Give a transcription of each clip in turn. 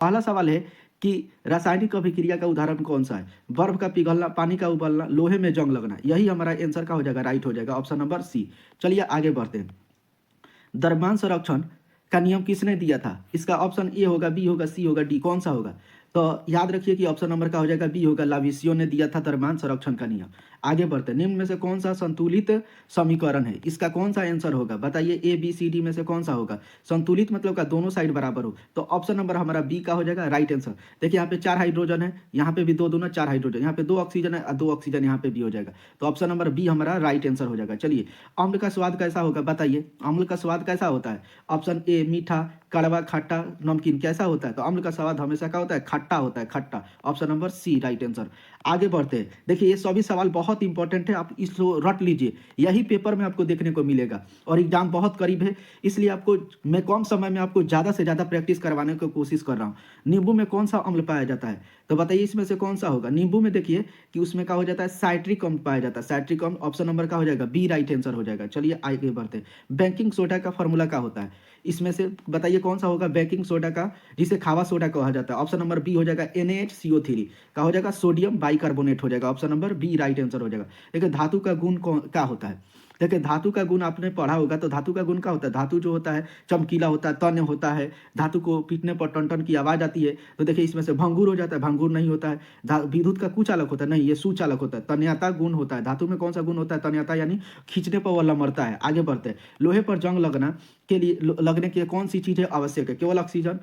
पहला सवाल है कि रासायनिक अभिक्रिया का उदाहरण कौन सा है? बर्फ का पिघलना, पानी का उबलना, लोहे में जंग लगना। यही हमारा आंसर का हो जाएगा, राइट हो जाएगा ऑप्शन नंबर सी। चलिए आगे बढ़ते हैं। द्रव्यमान संरक्षण का नियम किसने दिया था? इसका ऑप्शन ए होगा, बी होगा, सी होगा, डी, कौन सा होगा? तो याद रखिए कि ऑप्शन नंबर का हो जाएगा बी होगा, लाविसियो ने दिया था द्रव्यमान संरक्षण का नियम। आगे बढ़ते हैं। निम्न में से कौन सा संतुलित समीकरण है? इसका कौन सा आंसर होगा? बताइए, ए बी सी डी में से कौन सा होगा? संतुलित मतलब का दोनों साइड बराबर हो, तो ऑप्शन नंबर हमारा बी का हो जाएगा राइट आंसर। देखिए यहाँ पे 4 हाइड्रोजन है, यहाँ पे भी 2 दूना 4 हाइड्रोजन, यहाँ पे 2 ऑक्सीजन है और 2 ऑक्सीजन यहाँ पे भी हो जाएगा, तो ऑप्शन नंबर बी हमारा राइट आंसर हो जाएगा। चलिए, अम्ल का स्वाद कैसा होगा? बताइए, अम्ल का स्वाद कैसा होता है? ऑप्शन ए मीठा, कड़वा, खट्टा, नमकीन, कैसा होता है? तो अम्ल का स्वाद हमेशा क्या होता है? खट्टा होता है, खट्टा। Option number C right answer. आगे बढ़ते हैं। देखिए ये सभी सवाल बहुत इंपॉर्टेंट है, आप इसको रट लीजिए, यही पेपर में आपको देखने को मिलेगा और एग्जाम बहुत करीब है, इसलिए आपको मैं कम समय में आपको ज़्यादा से ज़्यादा प्रैक्टिस करवाने की कोशिश कर रहा हूँ। नींबू में कौन सा अम्ल पाया जाता है? तो बताइए इसमें से कौन सा होगा? नींबू में देखिए कि उसमें क्या हो जाता है? साइट्रिक अम्ल पाया जाता है, साइट्रिक अम्ल। ऑप्शन नंबर का हो जाएगा बी राइट आंसर हो जाएगा। चलिए आगे बढ़ते हैं। बेकिंग सोडा का फॉर्मूला क्या होता है? इसमें से बताइए कौन सा होगा बेकिंग सोडा का, जिसे खावा सोडा कहा जाता है? ऑप्शन नंबर बी हो जाएगा NaHCO3 का हो जाएगा सोडियम बाइकार्बोनेट हो जाएगा। Option number B right answer हो जाएगा। देखिए धातु का गुण क्या होता है? देखिए धातु का गुण आपने पढ़ा होगा, तो धातु का गुण क्या होता है? धातु जो होता है चमकीला होता है, तन्य होता है, धातु को पीटने पर टन टन की आवाज आती है। तो देखिए इसमें से भंगुर हो जाता है, भंगुर नहीं होता है। विद्युत का कुचालक होता है, नहीं, ये सुचालक होता है। तन्यता गुण होता है, धातु में कौन सा गुण होता है? तन्यता, यानी खींचने पर वह लमरता है। आगे बढ़ते हैं। लोहे पर जंग लगना के लिए, लगने के लिए कौन सी चीज़ है आवश्यक है? केवल ऑक्सीजन?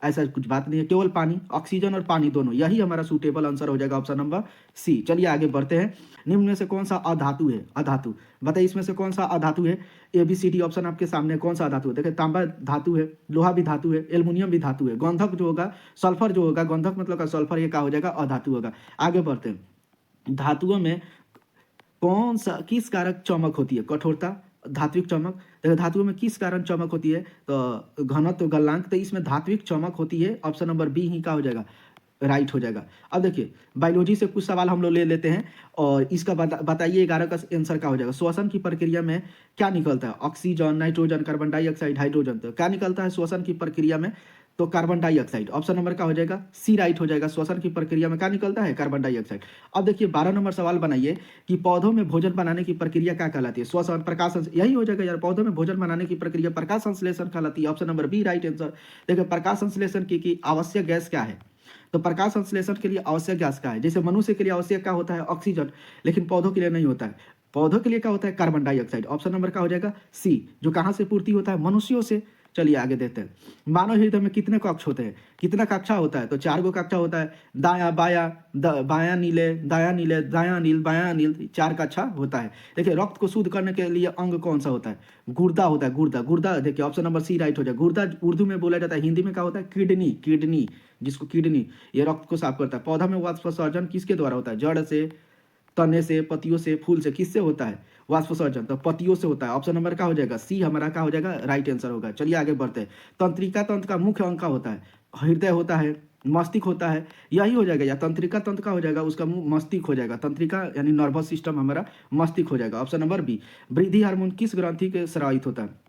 ऐसा कुछ बात नहीं है, केवल पानी। ऑक्सीजन और पानी दोनों, यही हमारा सूटेबल आंसर हो जाएगा, ऑप्शन नंबर सी। चलिए आगे बढ़ते हैं। निम्न में से कौन सा अधातु है? अधातु, बताइए इसमें से कौन सा अधातु है? A B C D option आपके सामने, कौन सा धातु है? देखिए तांबा धातु है, लोहा भी धातु है, एल्युमिनियम भी धातु है। गंधक जो होगा, सल्फर जो होगा, गंधक मतलब का सल्फर, ये क्या हो जाएगा? अधातु होगा। आगे बढ़ते हैं। धातुओं में कौन सा, किस कारक चमक होती है? कठोरता, धात्विक चमक। देखो धातुओं में किस कारण चमक होती है? तो घनत्व, गलनांक। तो इसमें धात्विक चमक होती है, ऑप्शन नंबर बी ही का हो जाएगा, राइट हो जाएगा। अब देखिए बायोलॉजी से कुछ सवाल हम लोग ले लेते हैं और इसका बताइए 11 का आंसर क्या हो जाएगा? श्वसन की प्रक्रिया में क्या निकलता है? Oxygen, nitrogen, carbon dioxide, hydrogen. तो क्या निकलता है श्वसन की प्रक्रिया में? तो कार्बन डाइऑक्साइड। ऑप्शन नंबर का हो जाएगा सी राइट हो जाएगा। श्वसन की प्रक्रिया में क्या निकलता है? Carbon dioxide. अब देखिए 12 नंबर सवाल बनाइए कि पौधों में भोजन बनाने की प्रक्रिया क्या कहलाती है? श्वसन, प्रकाश, यही हो जाएगा यार। पौधों में भोजन बनाने की प्रक्रिया प्रकाश संश्लेषण कहलाती है। Option number B right answer. देखिए प्रकाश संश्लेषण की आवश्यक गैस क्या है? तो प्रकाश संश्लेषण के लिए आवश्यक गैस क्या है? जैसे मनुष्य के लिए आवश्यक क्या होता है? ऑक्सीजन, लेकिन पौधों के लिए नहीं होता है। पौधों के लिए क्या होता है? Carbon dioxide. ऑप्शन नंबर का हो जाएगा सी, जो कहाँ से पूर्ति होता है? मनुष्यों से। चलिए आगे देखते हैं। मानव हृदय में कितने कक्ष होते हैं? कितना कक्षा होता है? तो 4 गो कक्षा होता है। दाया बाया, बाया नीले, दाया नीले, दाया नील, बाया नील, 4 कक्षा होता है। देखिए रक्त को शुद्ध करने के लिए अंग कौन सा होता है? गुर्दा होता है, गुर्दा। गुर्दा देखिए ऑप्शन नंबर सी राइट हो जाए। गुर्दा उर्दू में बोला जाता है, हिंदी में क्या होता है? किडनी, किडनी, जिसको किडनी, ये रक्त को साफ करता है। पौधा में वाष्पोत्सर्जन किसके द्वारा होता है? जड़ से, तने से, पत्तियों से, फूल से, किससे होता है वाष्पोत्सर्जन? तो पत्तियों से होता है। ऑप्शन नंबर का हो जाएगा सी हमारा का हो जाएगा, राइट आंसर होगा। चलिए आगे बढ़ते हैं। तंत्रिका तंत्र का मुख्य अंग का होता है? हृदय होता है, मस्तिष्क होता है, यही हो जाएगा। या तंत्रिका तंत्र का हो जाएगा, उसका मस्तिष्क हो जाएगा। तंत्रिका यानी नर्वस सिस्टम हमारा मस्तिष्क हो जाएगा। Option number B. वृद्धि हार्मोन किस ग्रंथि के स्रावित होता है?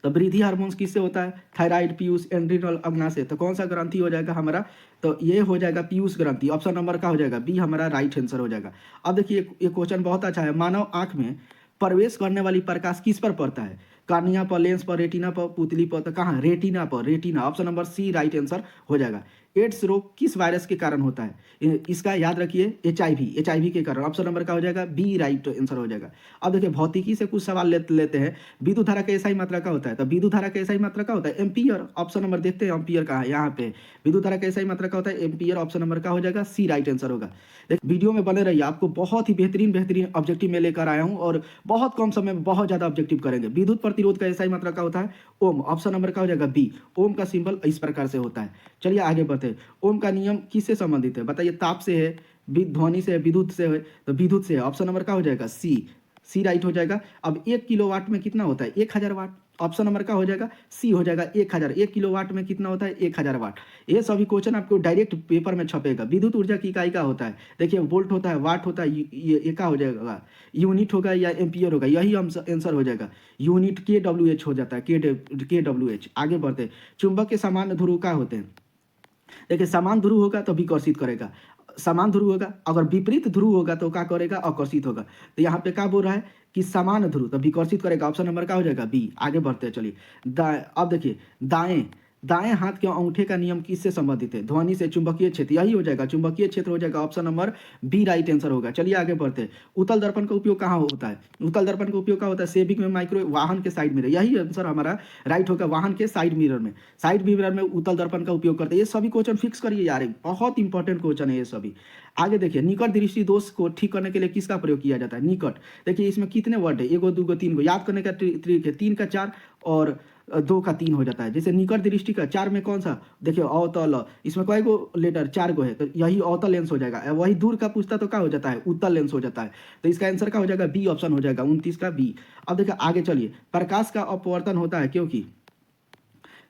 तो वृद्धि हार्मोन्स किससे होता है? थायराइड, पीयूष, एंड्रिनल, अग्नाशय। तो कौन सा ग्रंथि हो जाएगा हमारा? तो ये हो जाएगा पीयूष ग्रंथि। ऑप्शन नंबर का हो जाएगा बी हमारा राइट आंसर हो जाएगा। अब देखिए ये क्वेश्चन बहुत अच्छा है। मानव आंख में प्रवेश करने वाली प्रकाश किस पर पड़ता है? कार्निया पर, लेंस पर, रेटिना पर, पुतली पर। तो कहाँ? रेटिना पर, retina. Option number C right answer हो जाएगा। एड्स रोग किस वायरस के कारण होता है? इसका याद रखिए HIV के कारण। ऑप्शन नंबर का हो जाएगा बी राइट आंसर हो जाएगा। अब देखिए भौतिकी से कुछ सवाल लेते हैं। विद्युत धारा का एसआई मात्रा का होता है? तो विद्युत धारा का एसआई मात्रा का होता है? एम्पियर। ऑप्शन नंबर देखते हैं एम्पियर कहाँ है, यहाँ पे। विद्युत धारा का एसआई मात्रा का होता है एम्पियर। ऑप्शन नंबर का हो जाएगा सी राइट आंसर होगा। वीडियो में बने रहिए, आपको बहुत ही बेहतरीन ऑब्जेक्टिव में लेकर आया हूँ और बहुत कम समय में बहुत ज्यादा ऑब्जेक्टिव करेंगे। विद्युत प्रतिरोध का एसआई मात्रा का होता है ओम। ऑप्शन नंबर का हो जाएगा बी। ओम का सिंबल इस प्रकार से होता है। चलिए आगे बढ़ते हैं। ओम का नियम किससे संबंधित है? बताइए। ताप से है, ध्वनि से है, विद्युत से है? तो विद्युत से है। ऑप्शन नंबर का हो जाएगा सी राइट हो जाएगा। अब 1 किलोवाट में कितना होता है? 1000 वाट। ऑप्शन नंबर का हो जाएगा सी हो जाएगा 1000। 1 किलोवाट में कितना होता है? 1000 वाट। ये सभी क्वेश्चन आपको डायरेक्ट पेपर में छपेगा। विद्युत ऊर्जा की इकाई का होता है? देखिए वोल्ट होता है, वाट होता है, ये क्या हो जाएगा? यूनिट होगा या एम्पियर होगा? यही आंसर हो जाएगा। यूनिट KWH हो जाता है, KWH। आगे बढ़ते हैं। चुंबक के समान ध्रुव क्या होते हैं? देखिए समान ध्रुव होगा तो विकर्षित करेगा, समान ध्रुव होगा, अगर विपरीत ध्रुव होगा तो क्या करेगा, आकर्षित होगा। तो यहाँ पे क्या बोल रहा है कि समान ध्रुव तो विकर्षित करेगा, ऑप्शन नंबर क्या हो जाएगा बी। आगे बढ़ते हैं चलिए। अब देखिए दाएं दाएं हाथ के अंगूठे का नियम किससे संबंधित है, ध्वनि से, चुंबकीय क्षेत्र, यही हो जाएगा, चुंबकीय क्षेत्र हो जाएगा, option number B right answer होगा। चलिए आगे बढ़ते हैं। उत्तल दर्पण का उपयोग कहाँ होता है, उत्तल दर्पण का उपयोग क्या होता है, सेविंग में, माइक्रो, वाहन के साइड मिरर, यही आंसर हमारा राइट होगा, वाहन के साइड मिरर में, साइड मिरर में उत्तल दर्पण का उपयोग करते हैं। ये सभी क्वेश्चन फिक्स करिए यार, बहुत इंपॉर्टेंट क्वेश्चन है ये सभी। आगे देखिए, निकट दृष्टि दोष को ठीक करने के लिए किसका प्रयोग किया जाता है, निकट। देखिए इसमें कितने वर्ड है, 1 2 3 याद करने का ट्रिक है, 3 का 4 और 2 का 3 हो जाता है। जैसे निकट दृष्टि का 4 में कौन सा, देखिए अवतल, इसमें कई गो लेटर, 4 गो है, तो यही अवतल लेंस हो जाएगा। वही दूर का पूछता तो क्या हो जाता है, उत्तल लेंस हो जाता है। तो इसका आंसर क्या हो जाएगा, बी ऑप्शन हो जाएगा, 29 का बी। अब देखिए आगे चलिए, प्रकाश का अपवर्तन होता है क्योंकि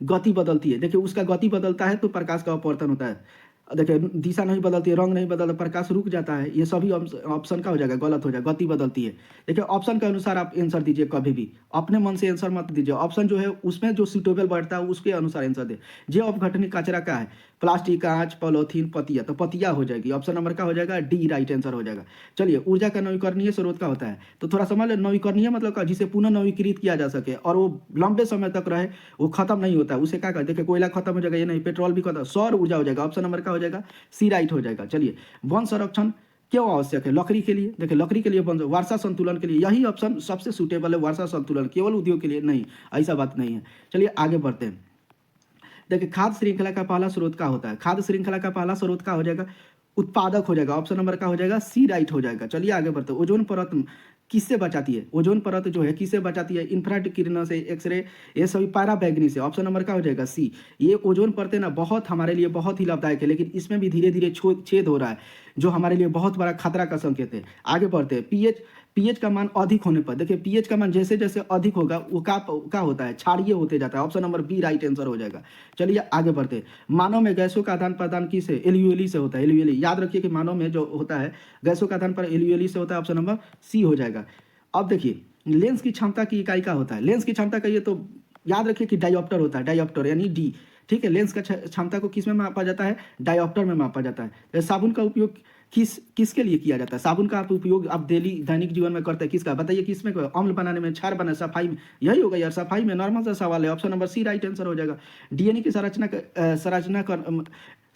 गति बदलती है। देखिए उसका गति बदलता है तो प्रकाश का अपवर्तन होता है। देखिए दिशा नहीं बदलती है, रंग नहीं बदलता, प्रकाश रुक जाता है, ये सभी ऑप्शन का हो जाएगा, गलत हो जाएगा, गति बदलती है। देखिए ऑप्शन के अनुसार आप आंसर दीजिए, कभी भी अपने मन से आंसर मत दीजिए, ऑप्शन जो है उसमें जो सूटेबल बैठता है उसके अनुसार आंसर दे। जे अपघटनी कचरा का है, प्लास्टिक, कांच, पॉलीथीन, पतिया, तो पतिया हो जाएगी, ऑप्शन नंबर का हो जाएगा डी राइट आंसर हो जाएगा। चलिए ऊर्जा का नवीकरणीय स्रोत का होता है, तो थोड़ा समझ लें, नवीकरणीय मतलब जिसे पुनः नवीकृत किया जा सके और वो लंबे समय तक रहे, वो खत्म नहीं होता, उसे क्या कहते हैं, देखिए कोयला खत्म हो जाएगा, ये नहीं, पेट्रोल भी खत्म, सौर ऊर्जा हो जाएगा, ऑप्शन नंबर का हो जाएगा सी राइट हो जाएगा। चलिए वन संरक्षण क्यों आवश्यक है, लकड़ी के लिए, देखिए लकड़ी के लिए, वर्षा संतुलन के लिए, यही ऑप्शन सबसे सूटेबल है, वर्षा संतुलन, केवल उद्योग के लिए नहीं, ऐसा बात नहीं है। चलिए आगे बढ़ते हैं। देखिए खाद्य श्रृंखला का पहला स्रोत क्या होता है, खाद्य श्रृंखला का पहला स्रोत क्या हो जाएगा, उत्पादक हो जाएगा, ऑप्शन नंबर का हो जाएगा सी राइट हो जाएगा। चलिए आगे बढ़ते हैं। ओजोन परत किससे बचाती है, ओजोन परत जो है किससे बचाती है, इंफ्रारेड किरणों से, एक्सरे, ये सभी पैराबैंगनी से, ऑप्शन नंबर का हो जाएगा सी। ये ओजोन परतें ना बहुत हमारे लिए बहुत ही लाभदायक है, लेकिन इसमें भी धीरे धीरे छेद हो रहा है, जो हमारे लिए बहुत बड़ा खतरा का संकेत है। आगे बढ़ते हैं। पीएच का मान अधिक होने पर, देखिए पीएच का मान जैसे जैसे अधिक होगा वो क्या होता है, क्षारीय होते जाता है, option number B right answer हो जाएगा। चलिए आगे बढ़ते हैं। मानव में गैसों का आदान प्रदान किससे, एल्यूएली से होता है, एल्यूएली, याद रखिए कि मानव में जो होता है गैसों का आदान प्रदान एल्यूएली से होता है, ऑप्शन नंबर सी हो जाएगा। अब देखिए लेंस की क्षमता की इकाई का होता है, लेंस की क्षमता का ये तो याद रखिए कि डायोप्टर होता है, डायोप्टर यानी डी, ठीक है। लेंस का क्षमता को किस में मापा जाता है, डायोप्टर में मापा जाता है। साबुन का उपयोग किसके लिए किया जाता है, साबुन का आप उपयोग आप दैनिक जीवन में करते हैं, किसका बताइए, किसमें, अम्ल बनाने में, क्षार बनाने, सफाई में, यही होगा यार, सफाई में, नॉर्मल सा सवाल है, option number C right answer हो जाएगा। डीएनए की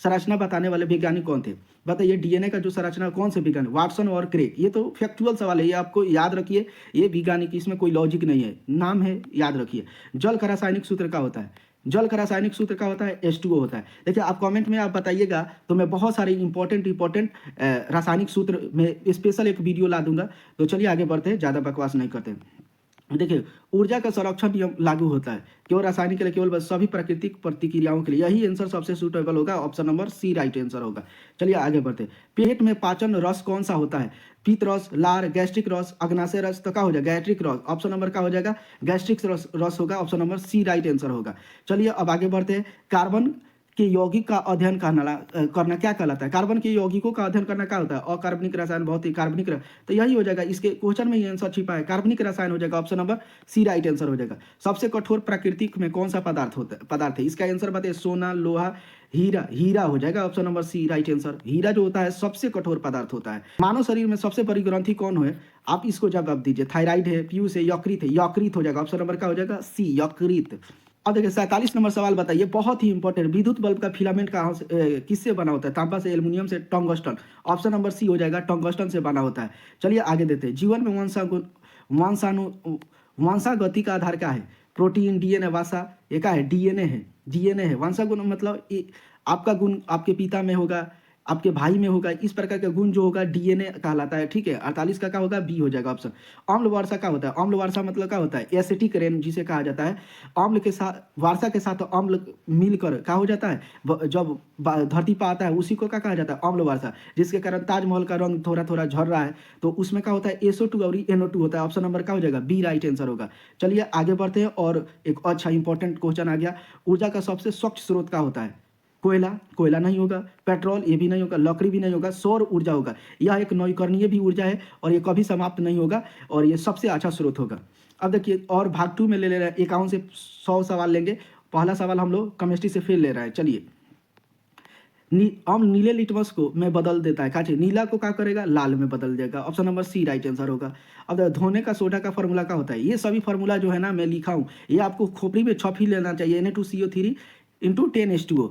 संरचना बताने वाले वैज्ञानिक कौन थे, बताइए डीएनए का जो संरचना कौन से वैज्ञानिक, वाटसन और क्रेग, ये तो फैक्चुअल सवाल है, ये आपको याद रखिए, ये वैज्ञानिक, इसमें कोई लॉजिक नहीं है, नाम है, याद रखिए। जल का रासायनिक सूत्र क्या होता है, जल का रासायनिक सूत्र क्या होता है, H2O होता है। देखिए आप कमेंट में आप बताइएगा तो मैं बहुत सारे इंपॉर्टेंट रासायनिक सूत्र में स्पेशल एक वीडियो ला दूंगा। तो चलिए आगे बढ़ते हैं, ज़्यादा बकवास नहीं करते। देखिए ऊर्जा का संरक्षण नियम लागू होता है केवल रासायनिक के लिए, केवल बस सभी प्राकृतिक प्रतिक्रियाओं के लिए, यही आंसर सबसे सूटेबल होगा, option number C right answer होगा। चलिए आगे बढ़ते हैं। पेट में पाचन रस कौन सा होता है, पित्त रस, लार, गैस्ट्रिक रस, अग्नाशय रस, तो क्या हो जाएगा, गैस्ट्रिक रस, ऑप्शन नंबर का हो जाएगा गैस्ट्रिक रस होगा, option number C right answer होगा। चलिए अब आगे बढ़ते हैं। कार्बन के यौगिक का अध्ययन करना क्या कहलाता है, कार्बन के यौगिकों का अध्ययन करना क्या होता है, अकार्बनिक रसायन, भौतिक, कार्बनिक, तो यही हो जाएगा, इसके क्वेश्चन में ये आंसर छिपा है, कार्बनिक रसायन हो जाएगा, option number C right answer हो जाएगा। सबसे कठोर प्राकृतिक में कौन सा पदार्थ है, इसका आंसर बताइए, सोना, लोहा, हीरा हो जाएगा, option number C right answer. हीरा जो होता है सबसे कठोर पदार्थ होता है। मानव शरीर में सबसे बड़ी ग्रंथि कौन है, आप इसको जवाब दीजिए, थायराइड है, पीयूष है, यकृत है, यकृत हो जाएगा, ऑप्शन नंबर का हो जाएगा सी, यकृत। अब देखिए 47 नंबर सवाल बताइए, बहुत ही इंपॉर्टेंट, विद्युत बल्ब का फिलामेंट कहाँ से किससे बना होता है, तांबा से, एल्युमिनियम से, टंगस्टन, ऑप्शन नंबर सी हो जाएगा, टंगस्टन से बना होता है। चलिए आगे देते हैं। जीवन में वंशागति का आधार क्या है, प्रोटीन, डीएनए, वसा, ये क्या है, डीएनए है। वंशागुण मतलब आपका गुण आपके पिता में होगा, आपके भाई में होगा, इस प्रकार का गुण जो होगा डीएनए कहलाता है, ठीक है। 48 का क्या होगा, बी हो जाएगा ऑप्शन। अम्ल वर्षा क्या होता है, अम्ल वर्षा मतलब क्या होता है, एसिटिक रेन जिसे कहा जाता है, अम्ल के साथ, वर्षा के साथ अम्ल मिलकर क्या हो जाता है, जब धरती पर आता है उसी को क्या कहा जाता है, अम्ल वर्षा, जिसके कारण ताजमहल का रंग थोड़ा थोड़ा झड़ रहा है, तो उसमें क्या होता है, SO2 और NO2 होता है, ऑप्शन नंबर क्या हो जाएगा, बी राइट आंसर होगा। चलिए आगे बढ़ते हैं, और एक अच्छा इंपॉर्टेंट क्वेश्चन आ गया, ऊर्जा का सबसे स्वच्छ स्रोत क्या होता है, कोयला नहीं होगा, पेट्रोल ये भी नहीं होगा, लकड़ी भी नहीं होगा, सौर ऊर्जा होगा। यह एक नवीकरणीय भी ऊर्जा है और ये कभी समाप्त नहीं होगा और ये सबसे अच्छा स्रोत होगा। अब देखिए और भाग 2 में ले रहे हैं, 51 से 100 सवाल लेंगे। पहला सवाल हम लोग केमिस्ट्री से फिर ले रहे हैं। चलिए अम्ल नीले लिटमस को में बदल देता है, काचे नीला को क्या करेगा, लाल में बदल देगा। Option number C right answer होगा। अब देखो, धोने का सोडा का फॉर्मूला क्या होता है, ये सभी फॉर्मूला जो है ना मैं लिखा हूँ, ये आपको खोपड़ी में छप ही लेना चाहिए, Na2CO3 इंटू 10H2O।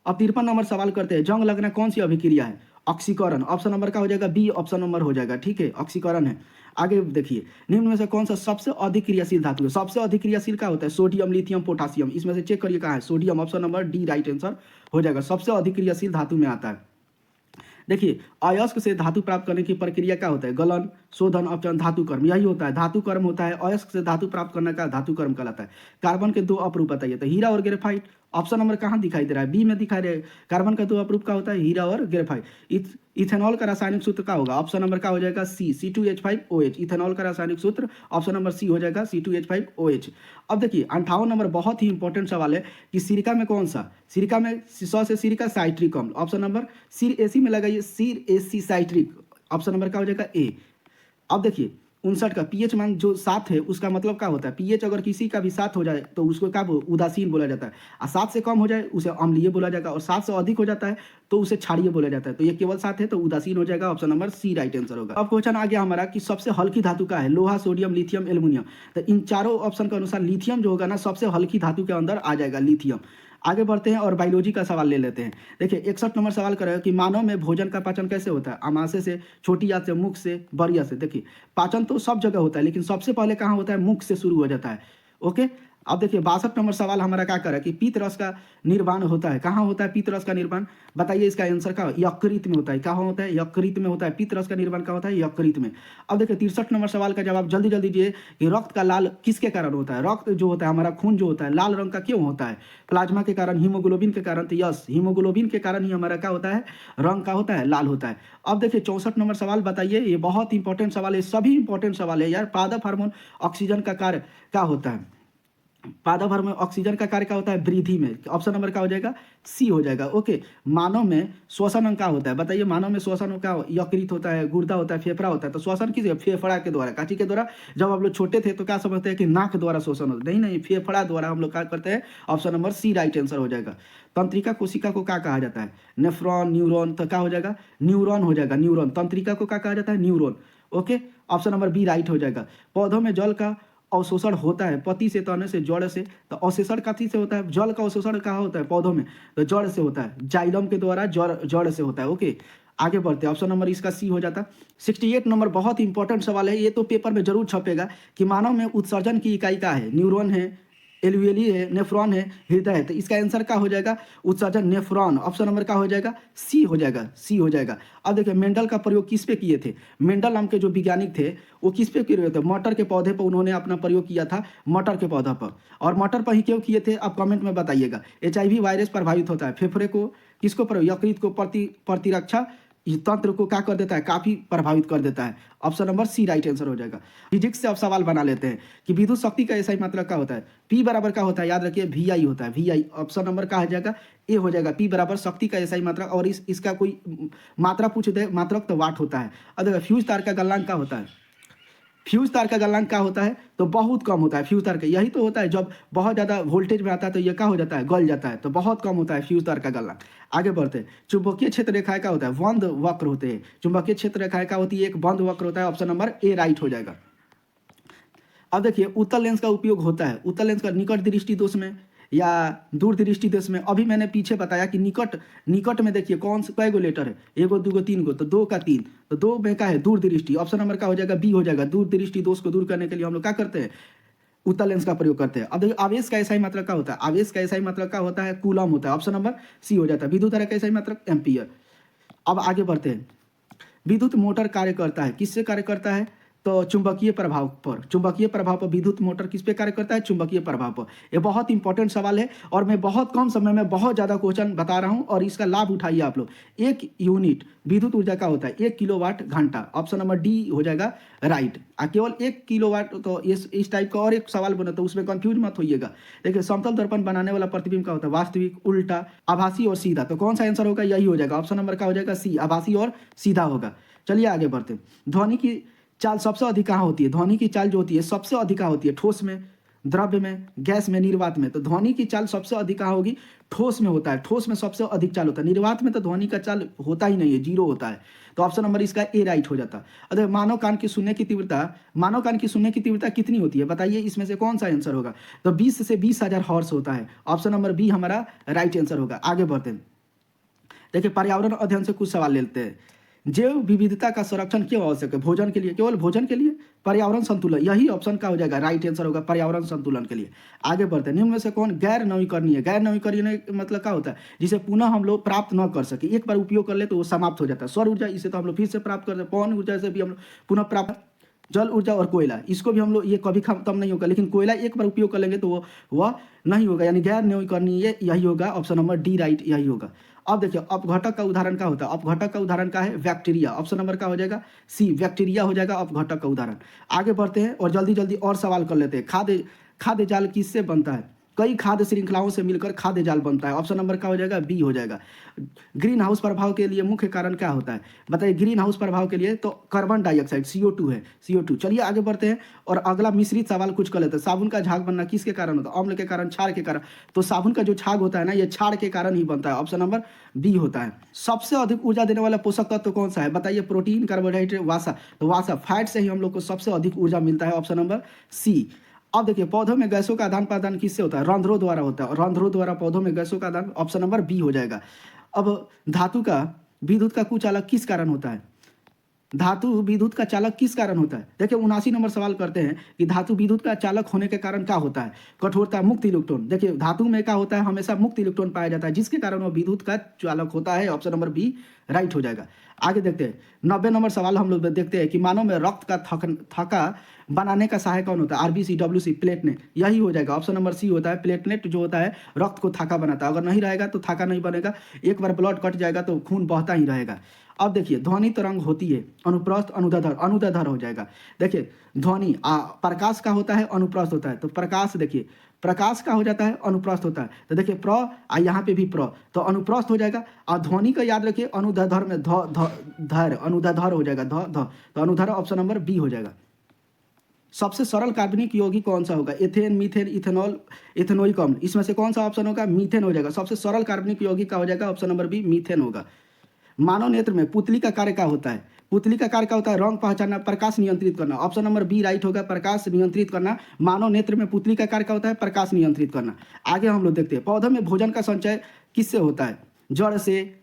अब 53 नंबर सवाल करते हैं, जंग लगना कौन सी अभिक्रिया है, ऑक्सीकरण। ऑप्शन नंबर का हो जाएगा बी, ऑप्शन नंबर हो जाएगा, ठीक है, ऑक्सीकरण है। आगे देखिए, निम्न में से कौन सा सबसे अधिक क्रियाशील धातु है, सबसे अधिक क्रियाशील क्या होता है, सोडियम, लिथियम, पोटासियम। इसमें से चेक करिए कहाँ है, sodium, option number D right answer हो जाएगा, सबसे अधिक क्रियाशील धातु में आता है। देखिए, अयस्क से धातु प्राप्त करने की प्रक्रिया क्या होता है, गलन, शोधन, अपचयन, धातु कर्म, यही होता है, धातु कर्म होता है। अयस्क से धातु प्राप्त करने का धातु कर्म कहलाता है। कार्बन के दो अपरूप बताइए, तो हीरा और ग्रेफाइट। ऑप्शन नंबर कहाँ दिखाई दे रहा है, बी में दिखाई दे रहा है। कार्बन का दो अपरूप का होता है, हीरा और ग्रेफाइट। इथेनॉल का रासायनिक सूत्र क्या होगा, ऑप्शन नंबर का हो जाएगा सी, C2H5OH। इथेनॉल का रासायनिक सूत्र ऑप्शन नंबर सी हो जाएगा, C2H5OH। अब देखिए 58 नंबर बहुत ही इंपॉर्टेंट सवाल है कि सिरका में कौन सा, सिरका में 100 से सिरका साइट्रिक अम्ल, ऑप्शन नंबर सिर में लगाइए, सिर साइट्रिक, ऑप्शन नंबर का हो जाएगा ए। अब देखिए 59 का पीएच मान जो 7 है उसका मतलब क्या होता है, पीएच अगर किसी का भी 7 हो जाए तो उसको क्या उदासीन बोला जाता है, और 7 से कम हो जाए उसे अम्लीय बोला जाएगा, और 7 से अधिक हो जाता है तो उसे क्षारीय बोला जाता है। तो ये केवल 7 है तो उदासीन हो जाएगा, option number C right answer होगा। अब क्वेश्चन आ गया हमारा कि सबसे हल्की धातु का है, लोहा, सोडियम, लिथियम, एल्युमिनियम। तो इन चारों ऑप्शन के अनुसार लिथियम जो होगा ना सबसे हल्की धातु के अंदर आ जाएगा, लिथियम। आगे बढ़ते हैं और बायोलॉजी का सवाल ले लेते हैं। देखिए 61 नंबर सवाल करेगा कि मानव में भोजन का पाचन कैसे होता है, आमाशय से, छोटी आंत से, मुख से, बड़ी आंत से। देखिए पाचन तो सब जगह होता है लेकिन सबसे पहले कहाँ होता है, मुख से शुरू हो जाता है। ओके, अब देखिए 62 नंबर सवाल हमारा क्या करे कि पीत रस का निर्माण होता है, कहाँ होता है पीत रस का निर्माण, बताइए इसका आंसर क्या, यकृत में होता है। कहाँ होता है, यकृत में होता है। पीत रस का निर्माण क्या होता है, यकृत में। अब देखिए 63 नंबर सवाल का जवाब जल्दी जल्दी दीजिए कि रक्त का लाल किसके कारण होता है, रक्त जो होता है हमारा खून जो होता है लाल रंग का क्यों होता है, प्लाज्मा के कारण, हीमोग्लोबिन के कारण। तो यस, हीमोग्लोबिन के कारण ही हमारा क्या होता है, रंग का होता है, लाल होता है। अब देखिए 64 नंबर सवाल बताइए, ये बहुत इंपॉर्टेंट सवाल है, सभी इंपॉर्टेंट सवाल है यार। पादप हार्मोन ऑक्सीजन का कार्य क्या होता है, पादप हार्मोन ऑक्सीजन का कार्य क्या होता है, वृद्धि में। ऑप्शन नंबर क्या हो जाएगा, सी हो जाएगा। ओके, मानव में श्वसन अंग क्या होता है, बताइए मानव में श्वसन क्या, यकृत होता है, गुर्दा होता है, फेफड़ा होता है। तो श्वसन किस, फेफड़ा के द्वारा, काची के द्वारा। जब हम लोग छोटे थे तो क्या समझते हैं कि नाक द्वारा श्वसन होता है, नहीं, फेफड़ा द्वारा हम लोग क्या करते हैं, option number C right answer हो जाएगा। तंत्रिका कोशिका को क्या कहा जाता है, नेफ्रॉन, न्यूरॉन। तो क्या हो जाएगा, न्यूरॉन हो जाएगा, न्यूरॉन। तंत्रिका को क्या कहा जाता है, neuron. Okay, option number B right हो जाएगा। पौधों में जल का अवशोषण होता है, पत्ती से, तने से, जड़ से। तो अवशोषण कथी से होता है, जल का अवशोषण कहाँ होता है, पौधों में, तो जड़ से होता है, जाइलम के द्वारा, जड़ से होता है। ओके, आगे बढ़ते हैं, ऑप्शन नंबर इसका सी हो जाता। 68 नंबर बहुत इंपॉर्टेंट सवाल है, ये तो पेपर में जरूर छपेगा कि मानव में उत्सर्जन की इकाई क्या है, न्यूरॉन है, एल्वियली है, नेफ्रॉन है, हृदय है। तो इसका आंसर क्या हो जाएगा, उत्सर्जन, नेफ्रॉन। ऑप्शन नंबर क्या हो जाएगा, सी हो जाएगा, सी हो जाएगा। अब देखिए मेंडल का प्रयोग किस पे किए थे, मेंडल नाम के जो वैज्ञानिक थे वो किस पे किए थे, मटर के पौधे पर उन्होंने अपना प्रयोग किया था, मटर के पौधा पर। और मटर पर ही क्यों किए थे आप कमेंट में बताइएगा। HIV वायरस प्रभावित होता है, फेफड़े को किसको प्रयोग, यकृत को प्रतिरक्षा तंत्र को क्या कर देता है, काफी प्रभावित कर देता है। Option number C right answer हो जाएगा। फिजिक्स से अब सवाल बना लेते हैं कि विद्युत शक्ति का ऐसा ही मात्रक क्या होता है, P बराबर क्या होता है, याद रखिए VI होता है, VI। ऑप्शन नंबर क्या हो जाएगा, ए हो जाएगा। P बराबर शक्ति का ऐसा ही मात्रक, और इसका कोई मात्रा पूछ दे, मात्रक तो वाट होता है। अब देखो फ्यूज तार का गलनांक क्या होता है, फ्यूज तार का गलनांक क्या होता है, तो बहुत कम होता है फ्यूज तार का। यही तो होता है जब बहुत ज़्यादा वोल्टेज में आता है तो ये क्या हो जाता है, गल जाता है। तो बहुत कम होता है फ्यूज तार का गलनांक। आगे बढ़ते हैं, चुंबकीय क्षेत्र रेखाएं क्या होता है, बंद वक्र होते हैं। चुंबकीय क्षेत्र रेखाएं क्या होती है, एक बंद वक्र होता है। ऑप्शन नंबर ए राइट हो जाएगा। अब देखिए उत्तल लेंस का उपयोग होता है, उत्तल लेंस का निकट दृष्टि दोष में या दूर दृष्टि दोष में। अभी मैंने पीछे बताया कि निकट में देखिए कौन से कई गो लेटर है, एगो, दूगो, तीन गो, तो 2 का 3, तो 2 में क्या है, दूर दृष्टि। ऑप्शन नंबर क्या हो जाएगा, बी हो जाएगा। दूर दृष्टि दोष को दूर करने के लिए हम लोग क्या करते हैं, उत्तल लेंस का प्रयोग करते हैं। अब देखिए आवेश का ऐसा ही मात्रक क्या होता है, आवेश का ऐसा ही मात्रक क्या होता है, कूलम होता है। ऑप्शन नंबर सी हो जाता है। विद्युत धारा का ऐसा ही मात्रक एम्पियर। अब आगे बढ़ते हैं, विद्युत मोटर कार्य करता है, किससे कार्य करता है, तो चुंबकीय प्रभाव पर। चुंबकीय प्रभाव पर विद्युत मोटर किस पे कार्य करता है, चुंबकीय प्रभाव पर। ये बहुत इंपॉर्टेंट सवाल है और मैं बहुत कम समय में बहुत ज़्यादा क्वेश्चन बता रहा हूं और इसका लाभ उठाइए आप लोग। 1 यूनिट विद्युत ऊर्जा का होता है 1 किलोवाट घंटा। ऑप्शन नंबर डी हो जाएगा राइट। केवल 1 किलोवाट, तो इस टाइप का और एक सवाल बना तो उसमें कंफ्यूज मत होइएगा। देखिए समतल दर्पण बनाने वाला प्रतिबिंब का होता है वास्तविक, उल्टा, आभासी और सीधा। तो कौन सा आंसर होगा, यही हो जाएगा। ऑप्शन नंबर का हो जाएगा सी, आभासी और सीधा होगा। चलिए आगे बढ़ते हैं। ध्वनि की चाल सबसे अधिक कहाँ होती है, ध्वनि की चाल जो होती है सबसे अधिक कहाँ होती है, ठोस में, द्रव्य में, गैस में, निर्वात में। तो ध्वनि की चाल सबसे अधिक कहाँ होगी? ठोस में होता है। ठोस में सबसे अधिक चाल होता है। निर्वात में तो ध्वनि का चाल होता ही नहीं है, जीरो होता है। तो ऑप्शन नंबर इसका ए राइट हो जाता। अगर मानव कान की सुनने की तीव्रता कितनी होती है बताइए, इसमें से कौन सा आंसर होगा? तो 20 से 20,000 हॉर्स होता है। ऑप्शन नंबर बी हमारा राइट आंसर होगा। आगे बढ़ते हैं। देखिए पर्यावरण अध्ययन से कुछ सवाल लेते हैं। जैव विविधता का संरक्षण क्यों आवश्यक है? भोजन के लिए, केवल भोजन के लिए? पर्यावरण संतुलन, यही ऑप्शन का हो जाएगा, राइट आंसर होगा पर्यावरण संतुलन के लिए। आगे बढ़ते हैं। निम्न में से कौन गैर नवीकरणीय? गैर नवीकरणीय मतलब क्या होता है? जिसे पुनः हम लोग प्राप्त न कर सके, एक बार उपयोग कर ले तो वो समाप्त हो जाता है। सौर ऊर्जा, इसे तो हम लोग फिर से प्राप्त करते हैं। पवन ऊर्जा से भी हम लोग पुनः प्राप्त। जल ऊर्जा और कोयला, इसको भी हम लोग, ये कभी खत्म नहीं होगा, लेकिन कोयला एक बार उपयोग कर लेंगे तो वह नहीं होगा, यानी गैर नवीकरणीय यही होगा। ऑप्शन नंबर डी राइट यही होगा। अब देखिए अपघटक का उदाहरण क्या होता है? अपघटक का उदाहरण क्या है? बैक्टीरिया। ऑप्शन नंबर क्या हो जाएगा? सी, बैक्टीरिया हो जाएगा अपघटक का उदाहरण। आगे बढ़ते हैं और जल्दी जल्दी और सवाल कर लेते हैं। खाद्य जाल किससे बनता है? कई खाद्य श्रृंखलाओं से मिलकर खाद्य जाल बनता है। ऑप्शन नंबर क्या हो जाएगा? बी हो जाएगा। ग्रीन हाउस प्रभाव के लिए मुख्य कारण क्या होता है बताइए? ग्रीन हाउस प्रभाव के लिए तो कार्बन डाइऑक्साइड, CO2 है, CO2। चलिए आगे बढ़ते हैं और अगला मिश्रित सवाल कुछ कर लेते हैं। साबुन का झाग बनना किसके कारण होता है? अम्ल के कारण, क्षार के कारण? तो साबुन का जो झाग होता है ना, ये क्षार के कारण ही बनता है। ऑप्शन नंबर बी होता है। सबसे अधिक ऊर्जा देने वाला पोषक तत्व कौन सा है बताइए? प्रोटीन, कार्बोहाइड्रेट, वसा। तो वसा, फैट से ही हम लोग को सबसे अधिक ऊर्जा मिलता है। Option number C. अब देखिए पौधों में गैसों का आदान प्रदान किससे होता है? रंध्रों द्वारा होता है। और रंध्रों द्वारा पौधों में गैसों का आदान, ऑप्शन नंबर बी हो जाएगा। अब धातु का विद्युत का कुचालक किस कारण होता है? धातु विद्युत का चालक किस कारण होता है? देखिए 79 नंबर सवाल करते हैं कि धातु विद्युत का चालक होने के कारण क्या होता है? कठोरता, मुक्त इलेक्ट्रॉन। देखिए धातु में क्या होता है? हमेशा मुक्त इलेक्ट्रॉन पाया जाता है, जिसके कारण वह विद्युत का चालक होता है। ऑप्शन नंबर बी राइट हो जाएगा। आगे देखते हैं 90 नंबर सवाल हम लोग देखते हैं कि मानव में रक्त का थका बनाने का सहायक कौन होता है? RBC, WC, प्लेटलेट, यही हो जाएगा। ऑप्शन नंबर सी होता है। प्लेटलेट जो होता है रक्त को थाका बनाता है, अगर नहीं रहेगा तो थाका नहीं बनेगा, एक बार ब्लड कट जाएगा तो खून बहता ही रहेगा। अब देखिए ध्वनि तरंग होती है अनुप्रस्थ, अनुदैर्ध्य, अनुदैर्ध्य हो जाएगा। देखिए ध्वनि प्रकाश का होता है, अनुप्रस्थ होता है। तो प्रकाश, देखिए प्रकाश का हो जाता है, अनुप्रस्थ होता है। तो देखिए प्र, यहाँ पे भी प्र, तो अनुप्रस्थ हो जाएगा। और ध्वनि का याद रखिए अनुदैर्ध्य में धर, अनुदैर्ध्य हो जाएगा, तो अनुदैर्ध्य ऑप्शन नंबर बी हो जाएगा। सबसे सरल कार्बनिक यौगिक कौन सा होगा? एथेन, मीथेन, इथेनॉल, इथेनोइक अम्ल, इसमें से कौन सा ऑप्शन होगा? मीथेन हो जाएगा। सबसे सरल कार्बनिक यौगिक का हो जाएगा ऑप्शन नंबर बी, मीथेन होगा। मानव नेत्र में पुतली का कार्य क्या होता है? पुतली का कार्य क्या होता है? रंग पहचानना, प्रकाश नियंत्रित करना। ऑप्शन नंबर बी राइट होगा, प्रकाश नियंत्रित करना। मानव नेत्र में पुतली का कार्य क्या होता है? प्रकाश नियंत्रित करना। आगे हम लोग देखते हैं पौधों में भोजन का संचय किससे होता है? जड़ से,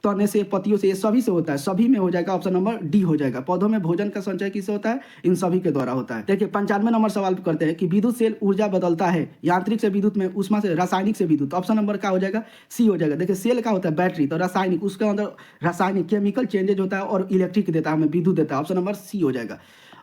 तने से, पत्तियों से, ये सभी से होता है। सभी में हो जाएगा, ऑप्शन नंबर डी हो जाएगा। पौधों में भोजन का संचय किससे होता है? इन सभी के द्वारा होता है। देखिए 95 नंबर सवाल करते हैं कि विद्युत सेल ऊर्जा बदलता है यांत्रिक से विद्युत में, उष्मा से रासायनिक से विद्युत। ऑप्शन नंबर क्या हो जाएगा? सी हो जाएगा। देखिए सेल का होता है बैटरी, तो रासायनिक, उसके अंदर रासायनिक केमिकल चेंजेज होता है और इलेक्ट्रिक देता है, हमें विद्युत देता है। ऑप्शन नंबर सी हो जाएगा।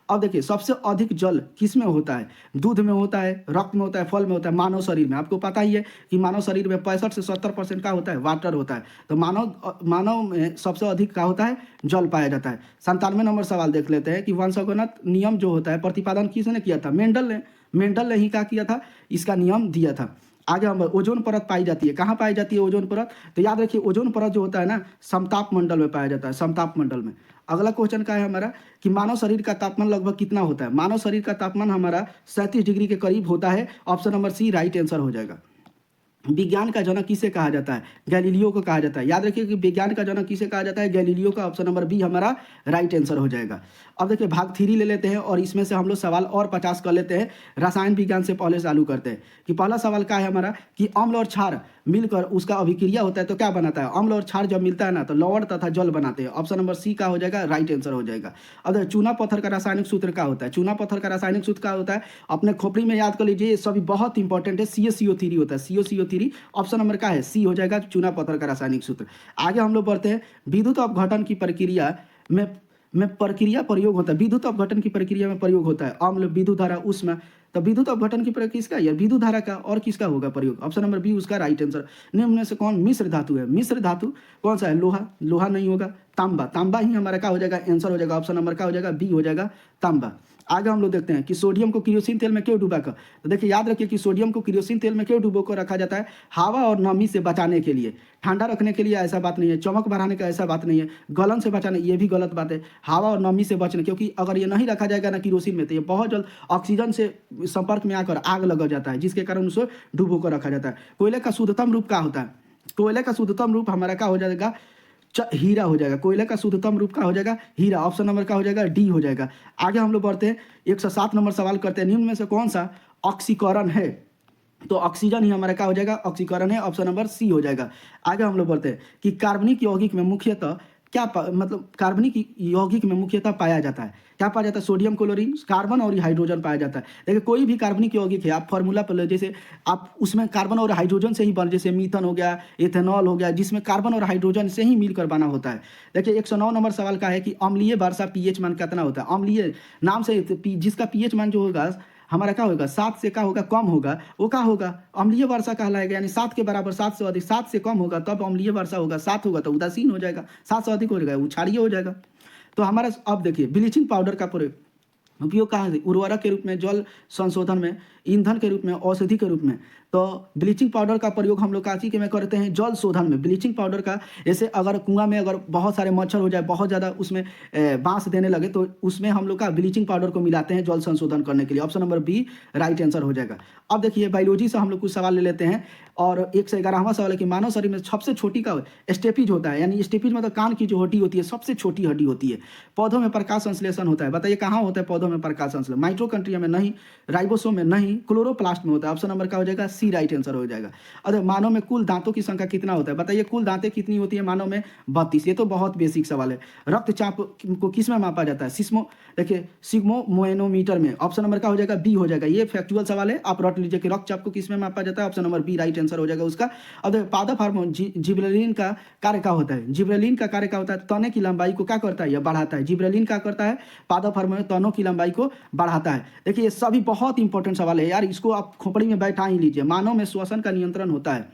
अब देखिए सबसे अधिक जल किस में होता है? दूध में होता है, रक्त में होता है, फल में होता है, मानव शरीर में। आपको पता ही है कि मानव शरीर में 65 से 70% का होता है वाटर होता है। तो मानव में सबसे अधिक का होता है? जल पाया जाता है। 97 नंबर सवाल देख लेते हैं कि वंशानुगत नियम जो होता है प्रतिपादन किसने किया था? मेंडल ने ही क्या किया था? इसका नियम दिया था। आगे हम ओजोन परत पाई जाती है, कहाँ पाई जाती है ओजोन परत? तो याद रखिए ओजोन परत जो होता है ना, समताप मंडल में पाया जाता है, समताप मंडल में। अगला क्वेश्चन क्या है हमारा कि मानव शरीर का तापमान लगभग कितना होता है? मानव शरीर का तापमान हमारा 37 डिग्री के करीब होता है। Option number C right answer हो जाएगा। विज्ञान का जनक किसे कहा जाता है? गैलीलियो को कहा जाता है। याद रखिए कि विज्ञान का जनक किसे कहा जाता है? गैलीलियो का। ऑप्शन नंबर बी हमारा राइट आंसर हो जाएगा। अब देखिए भाग 3 ले लेते हैं और इसमें से हम लोग सवाल और 50 कर लेते हैं। रसायन विज्ञान से पहले चालू करते हैं कि पहला सवाल क्या है हमारा कि अम्ल और क्षार मिलकर उसका अभिक्रिया होता है तो क्या बनाता है? अम्ल और क्षार जब मिलता है ना तो लवण तथा जल बनाते हैं। ऑप्शन नंबर सी का हो जाएगा, राइट आंसर हो जाएगा। अब चूना पत्थर का रासायनिक सूत्र क्या होता है? चूना पत्थर का रासायनिक सूत्र क्या होता है? अपने खोपड़ी में याद कर लीजिए, ये सभी बहुत इंपॉर्टेंट है। CaCO3 होता है, CaCO3। ऑप्शन नंबर क्या है? सी हो जाएगा, चूना पत्थर का रासायनिक सूत्र। आगे हम लोग बढ़ते हैं। विद्युत अपघटन की प्रक्रिया में प्रक्रिया प्रयोग होता है। विद्युत अपघटन की प्रक्रिया में प्रयोग होता है अम्ल, विद्युत धारा, ऊष्मा। तो विद्युत अपघटन की प्रक्रिया किसका? यार विद्युत धारा का। और किसका होगा प्रयोग? ऑप्शन नंबर बी उसका राइट आंसर। निम्न में से कौन मिश्र धातु है? मिश्र धातु कौन सा है? लोहा नहीं होगा, तांबा ही हमारा क्या हो जाएगा? आंसर हो जाएगा। ऑप्शन नंबर क्या हो जाएगा? बी हो जाएगा, तांबा। आगे हम लोग देखते हैं कि सोडियम को केरोसिन तेल में क्यों डुबा कर, तो देखिए याद रखिए कि सोडियम को केरोसिन तेल में क्यों डुबो कर रखा जाता है, हवा और नमी से बचाने के लिए, ठंडा रखने के लिए ऐसा बात नहीं है, चमक बढ़ाने का ऐसा बात नहीं है, गलन से बचाने ये भी गलत बात है, हवा और नमी से बचने, क्योंकि अगर ये नहीं रखा जाएगा ना केरोसिन में तो ये बहुत जल्द ऑक्सीजन से संपर्क में आकर आग लग जाता है, जिसके कारण उसे डुबो कर रखा जाता है। कोयले का शुद्धतम रूप क्या होता है, कोयले का शुद्धतम रूप हमारा क्या हो जाएगा, हीरा हो जाएगा। कोयले का शुद्धतम रूप क्या हो जाएगा, हीरा। ऑप्शन नंबर क्या हो जाएगा, डी हो जाएगा। आगे हम लोग बढ़ते हैं, 107 नंबर सवाल करते हैं, निम्न में से कौन सा ऑक्सीकरण है, तो ऑक्सीजन ही हमारा क्या हो जाएगा, ऑक्सीकरण है, ऑप्शन नंबर सी हो जाएगा। आगे हम लोग बढ़ते हैं कि कार्बनिक यौगिक में मुख्यतः क्या मतलब कार्बनिक यौगिक में मुख्यतः पाया जाता है, क्या पाया जाता है, सोडियम क्लोरीन, कार्बन और हाइड्रोजन पाया जाता है। देखिए कोई भी कार्बनिक यौगिक है, आप फार्मूला पर ले, जैसे आप उसमें कार्बन और हाइड्रोजन से ही बन, जैसे मीथन हो गया, एथेनॉल हो गया, जिसमें कार्बन और हाइड्रोजन से ही मिलकर बना होता है। देखिए 109 नंबर सवाल का है कि अम्लीय वर्षा पीएच मान कितना होता है, अम्लीय नाम से जिसका पीएच मान जो होगा हमारा क्या होगा, 7 से क्या होगा, कम होगा, वो क्या होगा, अम्लीय वर्षा कहलाएगा, यानी 7 के बराबर, 7 से अधिक, 7 से कम होगा तब अम्लीय वर्षा होगा, 7 होगा तो उदासीन हो जाएगा, 7 से अधिक हो जाएगा वो क्षारीय हो जाएगा। तो हमारा अब देखिए ब्लीचिंग पाउडर का उपयोग कहाँ है, उर्वरक के रूप में, जल संशोधन में, ईंधन के रूप में, औषधि के रूप में। तो ब्लीचिंग पाउडर का प्रयोग हम लोग काशी के में करते हैं जल शोधन में। ब्लीचिंग पाउडर का, जैसे अगर कुआं में अगर बहुत सारे मच्छर हो जाए, बहुत ज़्यादा उसमें बांस देने लगे, तो उसमें हम लोग का ब्लीचिंग पाउडर को मिलाते हैं जल संशोधन करने के लिए। Option number B right answer हो जाएगा। अब देखिए बायोलॉजी से हम लोग कुछ सवाल ले लेते हैं, और 111वां सवाल है कि मानव शरीर में सबसे छोटी का स्टेपिज होता है, यानी स्टेपिज मतलब कान की जो हड्डी होती है, सबसे छोटी हड्डी होती है। पौधों में प्रकाश संश्लेषण होता है, बताइए कहाँ होता है पौधों में प्रकाश संश्लेषण, माइटोकॉन्ड्रिया में नहीं, राइबोसोम में नहीं, क्लोरोप्लास्ट में होता है। ऑप्शन नंबर क्या हो जाएगा, सी राइट आंसर हो जाएगा। अरे मानव में कुल दांतों की संख्या कितना होता है, बताइए कुल दांतें कितनी होती है मानव में, 32। ये तो बहुत बेसिक सवाल है। रक्तचाप को किस में मापा जाता है, देखिए सिग्मोमोनोमीटर में। ऑप्शन नंबर क्या हो जाएगा, बी हो जाएगा। ये फैक्चुअल सवाल है, आप रट लीजिए कि रक्तचाप को किस में मापा जाता है, option number B right answer हो जाएगा उसका। अब पादप हार्मोन जिब्रेलिन का कार्य क्या होता है, जिब्रेलिन का कार्य क्या होता है, तने की लंबाई को क्या करता है, यह बढ़ाता है। जिब्रेलिन क्या करता है, पादप हार्मोन तनों की लंबाई को बढ़ाता है। देखिए ये सभी बहुत इंपॉर्टेंट सवाल है यार, इसको आप खोपड़ी में बैठा ही लीजिए। मानव में श्वसन का नियंत्रण होता है,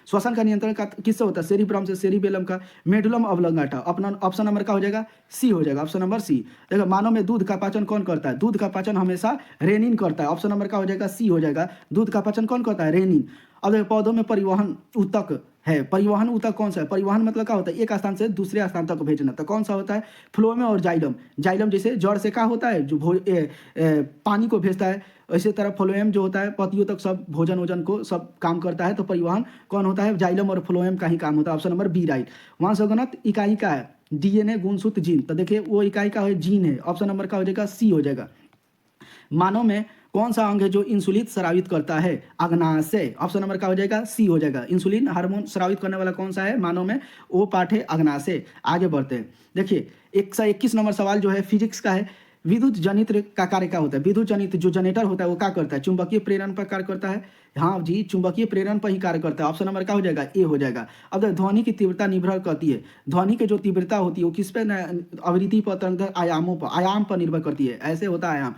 श्वसन का नियंत्रण का किससे होता है, सेरिब्रम से, सेरिबेलम का, मेडुलम ऑब्लोंगाटा। अपना ऑप्शन नंबर क्या हो जाएगा, सी हो जाएगा, ऑप्शन नंबर सी। देखो मानव में दूध का पाचन कौन करता है, दूध का पाचन हमेशा रेनिन करता है। ऑप्शन नंबर क्या हो जाएगा, सी हो जाएगा। दूध का पाचन कौन करता है, रेनिन। अब देखो पौधों में परिवहन ऊतक है, परिवहन ऊतक कौन सा है, परिवहन मतलब क्या होता है, एक स्थान से दूसरे स्थान तक भेजना, तो कौन सा होता है, फ्लोएम और जाइलम। जाइलम जैसे जड़ से क्या होता है, जो पानी को भेजता है, इसी तरह फ्लोएम जो होता है पतियों तक सब भोजन वोजन को सब काम करता है। तो परिवहन कौन होता है, जाइलम और फ्लोएम का ही काम होता है। Option number B right. वंशगणत इकाई का है, डीएनए गुणसूत्र जीन, तो देखिए वो इकाई का है जीन है। ऑप्शन नंबर का हो जाएगा, सी हो जाएगा। मानव में कौन सा अंग है जो इंसुलिन स्रावित करता है, अग्नाशय। ऑप्शन नंबर का हो जाएगा, सी हो जाएगा। इंसुलिन हार्मोन स्रावित करने वाला कौन सा है मानव में, वो पार्ट है अग्नाशय। आगे बढ़ते हैं, देखिए 121 नंबर सवाल जो है फिजिक्स का है। विद्युत जनित्र का कार्य क्या होता है, विद्युत जनित्र जो जनरेटर होता है वो क्या करता है, चुंबकीय प्रेरण पर कार्य करता है। हाँ जी, चुंबकीय प्रेरण पर ही कार्य करता है। ऑप्शन नंबर क्या हो जाएगा, ए हो जाएगा। अब देखो ध्वनि की तीव्रता निर्भर करती है, ध्वनि की जो तीव्रता होती है वो किस पे, आवृत्ति पर, तरंग आयामों पर, आयाम पर निर्भर करती है। ऐसे होता है आयाम,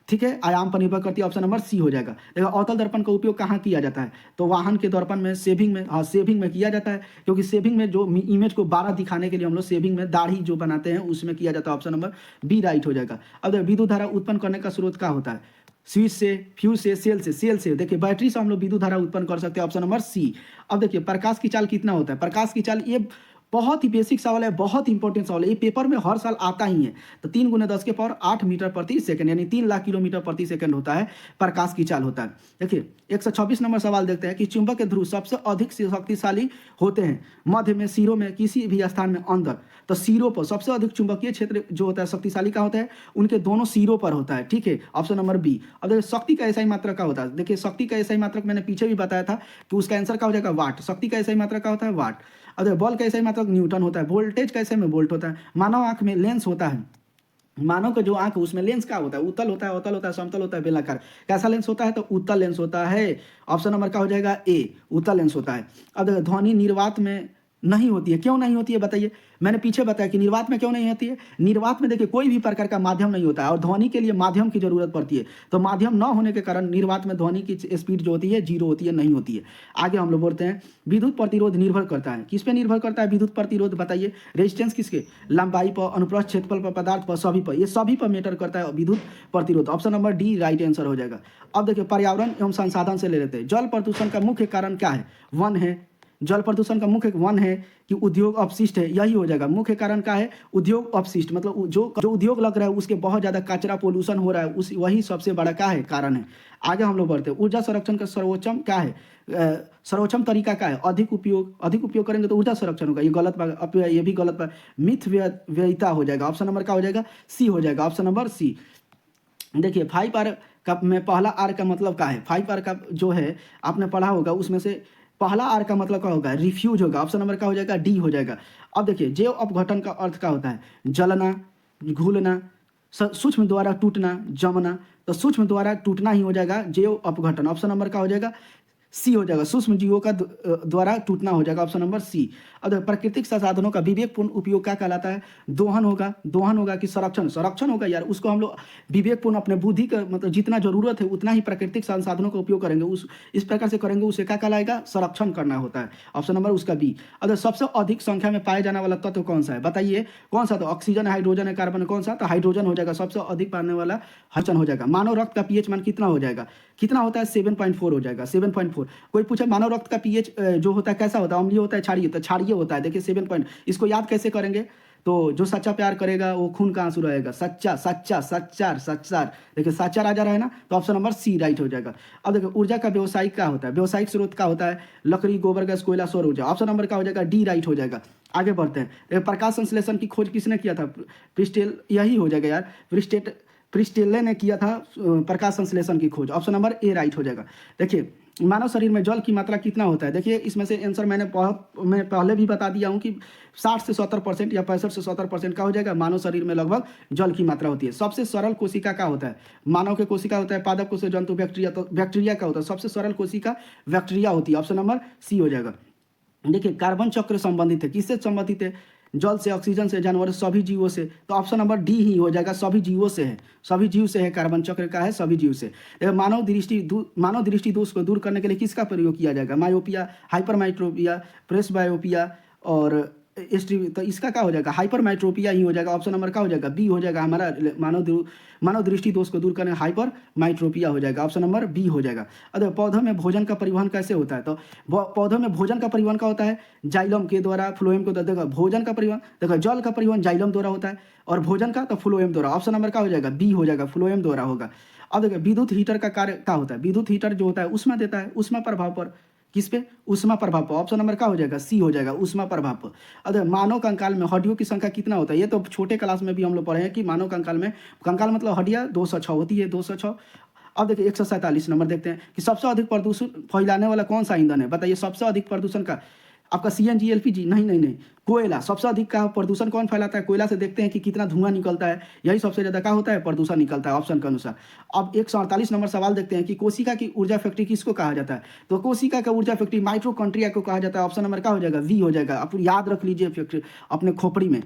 ठीक है, आयाम पर निर्भर करती है। ऑप्शन नंबर सी हो जाएगा। देखो अवतल दर्पण का उपयोग कहाँ किया जाता है, तो वाहन के दर्पण में, सेविंग में, हाँ सेविंग में किया जाता है, क्योंकि सेविंग में जो इमेज को 12 दिखाने के लिए हम लोग सेविंग में दाढ़ी जो बनाते हैं उसमें किया जाता है। ऑप्शन नंबर बी राइट हो जाएगा। अब देखो विद्युत धारा उत्पन्न करने का स्रोत क्या होता है, स्विच से, फ्यूज से, सेल से। देखिए बैटरी से हम लोग विद्युत धारा उत्पन्न कर सकते हैं। Option number C. अब देखिए प्रकाश की चाल कितना होता है, प्रकाश की चाल, ये बहुत ही बेसिक सवाल है, बहुत इंपॉर्टेंट सवाल है, ये पेपर में हर साल आता ही है। तो 3 × 10 के पावर 8 मीटर प्रति सेकंड, यानी 3 लाख किलोमीटर प्रति सेकंड होता है, प्रकाश की चाल होता है। देखिए 126 नंबर सवाल देखते हैं कि चुंबक के ध्रुव सबसे अधिक शक्तिशाली होते हैं मध्य में, सिरों में, किसी भी स्थान में, अंदर। तो सिरों पर सबसे अधिक चुंबकीय क्षेत्र जो होता है शक्तिशाली का होता है, उनके दोनों सिरों पर होता है, ठीक है, ऑप्शन नंबर बी। अब देखिए शक्ति का एसआई मात्रक का होता है, देखिए शक्ति का एसआई मात्रक मैंने पीछे भी बताया था कि उसका आंसर क्या हो जाएगा, वाट। शक्ति का एसआई मात्रक का होता है वाट। अब बल का एसआई मात्रक न्यूटन होता है, वोल्टेज कैसे में वोल्ट होता है। मानव आंख में लेंस होता है, मानव का जो आंख उसमें लेंस क्या होता है, उत्तल होता है, अवतल होता है, समतल होता है, बेलनाकार। कैसा लेंस होता है, तो उत्तल लेंस होता है। ऑप्शन नंबर क्या हो जाएगा, ए, उत्तल लेंस होता है। अब देखो ध्वनि निर्वात में नहीं होती है। क्यों नहीं होती है बताइए? मैंने पीछे बताया कि निर्वात में क्यों नहीं होती है। निर्वात में देखिए कोई भी प्रकार का माध्यम नहीं होता है और ध्वनि के लिए माध्यम की जरूरत पड़ती है। तो माध्यम न होने के कारण निर्वात में ध्वनि की स्पीड जो होती है 0 होती है, नहीं होती है। आगे हम लोग बोलते हैं विद्युत प्रतिरोध निर्भर करता है। किस पे निर्भर करता है विद्युत प्रतिरोध बताइए? रेजिस्टेंस किसके? लंबाई पर, अनुप्रस्थ क्षेत्रफल पर, पदार्थ पर, सभी पर। ये सभी पर मैटर करता है विद्युत प्रतिरोध। Option number D right answer हो जाएगा। अब देखिए पर्यावरण एवं संसाधन से ले लेते हैं। जल प्रदूषण का मुख्य कारण क्या है? वन है। जल प्रदूषण का मुख्य वन है कि उद्योग अपशिष्ट है, यही हो जाएगा। मुख्य कारण क्या है? उद्योग अपशिष्ट, मतलब जो उद्योग लग रहा है उसके बहुत ज़्यादा कचरा पोल्यूशन हो रहा है, उस वही सबसे बड़ा क्या है? कारण है। आगे हम लोग बढ़ते हैं। ऊर्जा संरक्षण का सर्वोच्चम क्या है? सर्वोच्चम तरीका क्या है? अधिक उपयोग करेंगे तो ऊर्जा संरक्षण होगा। ये गलत बात, अब ये भी गलत बात। मिथ व्ययिता हो जाएगा। ऑप्शन नंबर क्या हो जाएगा? सी हो जाएगा। Option number C. देखिए 5R का में पहला आर का मतलब क्या है? 5R का जो है आपने पढ़ा होगा, उसमें से पहला आर का मतलब क्या होगा? रिफ्यूज होगा। ऑप्शन नंबर क्या हो जाएगा? डी हो जाएगा। अब देखिए जैव अपघटन का अर्थ क्या होता है? जलना, घुलना, सूक्ष्म द्वारा टूटना, जमना। तो सूक्ष्म द्वारा टूटना ही हो जाएगा जैव अपघटन। ऑप्शन नंबर क्या हो जाएगा? सी हो जाएगा। सूक्ष्म जीवों का द्वारा टूटना हो जाएगा। Option number C. अब प्राकृतिक संसाधनों का विवेकपूर्ण उपयोग क्या कहलाता है? दोहन होगा। दोहन होगा कि संरक्षण? संरक्षण होगा यार। उसको हम लोग विवेकपूर्ण अपने बुद्धि का मतलब जितना जरूरत है उतना ही प्राकृतिक संसाधनों का उपयोग करेंगे, उस इस प्रकार से करेंगे, उसे क्या कहलाएगा? संरक्षण करना होता है। ऑप्शन नंबर उसका बी। अब सबसे अधिक संख्या में पाए जाने वाला तत्व कौन सा है बताइए? कौन सा? तो ऑक्सीजन है, हाइड्रोजन है, कार्बन है। कौन सा? तो हाइड्रोजन हो जाएगा। सबसे अधिक पाने वाला हाइड्रोजन हो जाएगा। मानव रक्त का पीएच मान कितना हो जाएगा? कितना होता है? 7.4 हो जाएगा। 7.4। कोई पूछे मानव रक्त का पीएच जो होता है कैसा होता है? अम्लीय होता है, क्षारीय होता है? क्षारीय होता है। देखिए 7 पॉइंट। इसको याद कैसे करेंगे? तो जो सच्चा प्यार करेगा वो खून का आंसू रहेगा। सच्चा सच्चा सच्चा सच्चा। देखिए सच्चा राजा रहे ना, तो ऑप्शन नंबर सी राइट हो जाएगा। अब देखिए ऊर्जा का व्यवसायिक क्या होता है? व्यवसायिक स्रोत क्या होता है? लकड़ी, गोबर गैस, कोयला, सौर ऊर्जा। ऑप्शन नंबर क्या हो जाएगा? डी राइट हो जाएगा। आगे बढ़ते हैं। देखिए प्रकाश संश्लेषण की खोज किसने किया था? प्रिस्टेल, यही हो जाएगा यार। प्रिस्टेले ने किया था प्रकाश संश्लेषण की खोज। ऑप्शन नंबर ए राइट हो जाएगा। देखिए मानव शरीर में जल की मात्रा कितना होता है? देखिए इसमें से आंसर मैं पहले भी बता दिया हूँ कि 60 से 70% या 65 से 70% का हो जाएगा। मानव शरीर में लगभग जल की मात्रा होती है। सबसे सरल कोशिका का होता है? मानव के कोशिका होता है, पादप कोशिका, जंतु, बैक्टीरिया। तो बैक्टीरिया का होता है। सबसे सरल कोशिका बैक्टीरिया होती है। ऑप्शन नंबर सी हो जाएगा। देखिए कार्बन चक्र संबंधित है, किससे संबंधित है? जल से, ऑक्सीजन से, जानवरों, सभी जीवों से। तो ऑप्शन नंबर डी ही हो जाएगा। सभी जीवों से है, सभी जीव से है। कार्बन चक्र का है सभी जीव से। मानव दृष्टि दोष को दूर करने के लिए किसका प्रयोग किया जाएगा? मायोपिया, हाइपरमाइट्रोपिया, प्रेसबायोपिया और तो इसका क्या हो जाएगा? हाइपरमाइट्रोपिया ही हो जाएगा। ऑप्शन नंबर क्या हो जाएगा? बी हो जाएगा हमारा। मानव दृष्टि दोष को दूर करने हाइपरमाइट्रोपिया हो जाएगा। ऑप्शन नंबर बी हो जाएगा। अरे पौधों में भोजन का परिवहन कैसे होता है? तो पौधों में भोजन का परिवहन क्या होता है? जाइलम के द्वारा, फ्लोएम के द्वारा। देखो भोजन का परिवहन, देखो जल का परिवहन जाइलम द्वारा होता है और भोजन का तो फ्लोएम द्वारा। ऑप्शन नंबर क्या हो जाएगा? बी हो जाएगा, फ्लोएम द्वारा होगा। अब देखो विद्युत हीटर का कार्य क्या होता है? विद्युत हीटर जो होता है ऊष्मा देता है। ऊष्मा प्रभाव पर, किस पे? ऊष्मा प्रभाव पर। ऑप्शन नंबर क्या हो जाएगा? सी हो जाएगा, ऊष्मा प्रभाव पर। अरे मानव कंकाल में हड्डियों की संख्या कितना होता है? ये तो छोटे क्लास में भी हम लोग पढ़े हैं कि मानव कंकाल में, कंकाल मतलब हड्डियाँ 206 होती है, 206। अब देखिए 147 नंबर देखते हैं कि सबसे अधिक प्रदूषण फैलाने वाला कौन सा ईंधन है? बताइए सबसे अधिक प्रदूषण का। आपका CNG, LPG? नहीं, कोयला। सबसे अधिक का प्रदूषण कौन फैलाता है? कोयला से देखते हैं कि कितना धुआं निकलता है, यही सबसे ज़्यादा क्या होता है? प्रदूषण निकलता है, ऑप्शन के अनुसार। अब 148 नंबर सवाल देखते हैं कि कोशिका की ऊर्जा फैक्ट्री किसको कहा जाता है? तो कोशिका का ऊर्जा फैक्ट्री माइटोकॉन्ड्रिया को कहा जाता है। ऑप्शन नंबर क्या हो जाएगा? वी हो जाएगा। आप याद रख लीजिए फैक्ट्री अपने खोपड़ी में।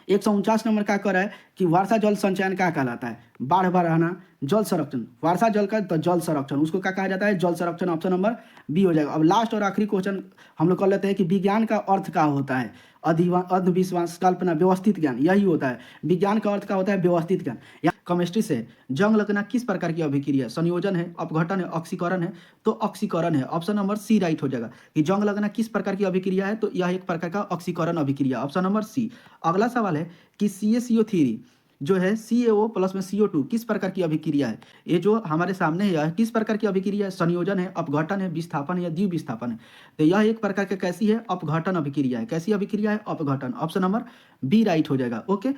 149 नंबर क्या कर रहा है कि वर्षा जल संचयन क्या कहलाता है? बाढ़ बढ़ाना, जल संरक्षण। वर्षा जल का तो जल संरक्षण, उसको क्या कहा जाता है? जल संरक्षण। ऑप्शन नंबर बी हो जाएगा। अब लास्ट और आखिरी क्वेश्चन हम लोग कर लेते हैं कि विज्ञान का अर्थ क्या होता है? अंधविश्वास, कल्पना, व्यवस्थित ज्ञान, यही होता है। विज्ञान का अर्थ क्या होता है? व्यवस्थित ज्ञान। या केमिस्ट्री से जंग लगना किस प्रकार की अभिक्रिया? संयोजन है, अपघटन है, ऑक्सीकरण है? तो ऑक्सीकरण है। ऑप्शन नंबर सी राइट हो जाएगा कि जंग लगना किस प्रकार की अभिक्रिया है? तो यह एक प्रकार का ऑक्सीकरण अभिक्रिया। Option number C. अगला सवाल है कि CaCO3 जो है CaO प्लस में CO2 किस प्रकार की अभिक्रिया है? ये जो हमारे सामने है यह किस प्रकार की अभिक्रिया है? संयोजन है, अपघटन है, विस्थापन है या द्विविस्थापन है? तो यह एक प्रकार की कैसी है? अपघटन अभिक्रिया है। कैसी अभिक्रिया है? अपघटन। ऑप्शन नंबर बी राइट हो जाएगा। ओके,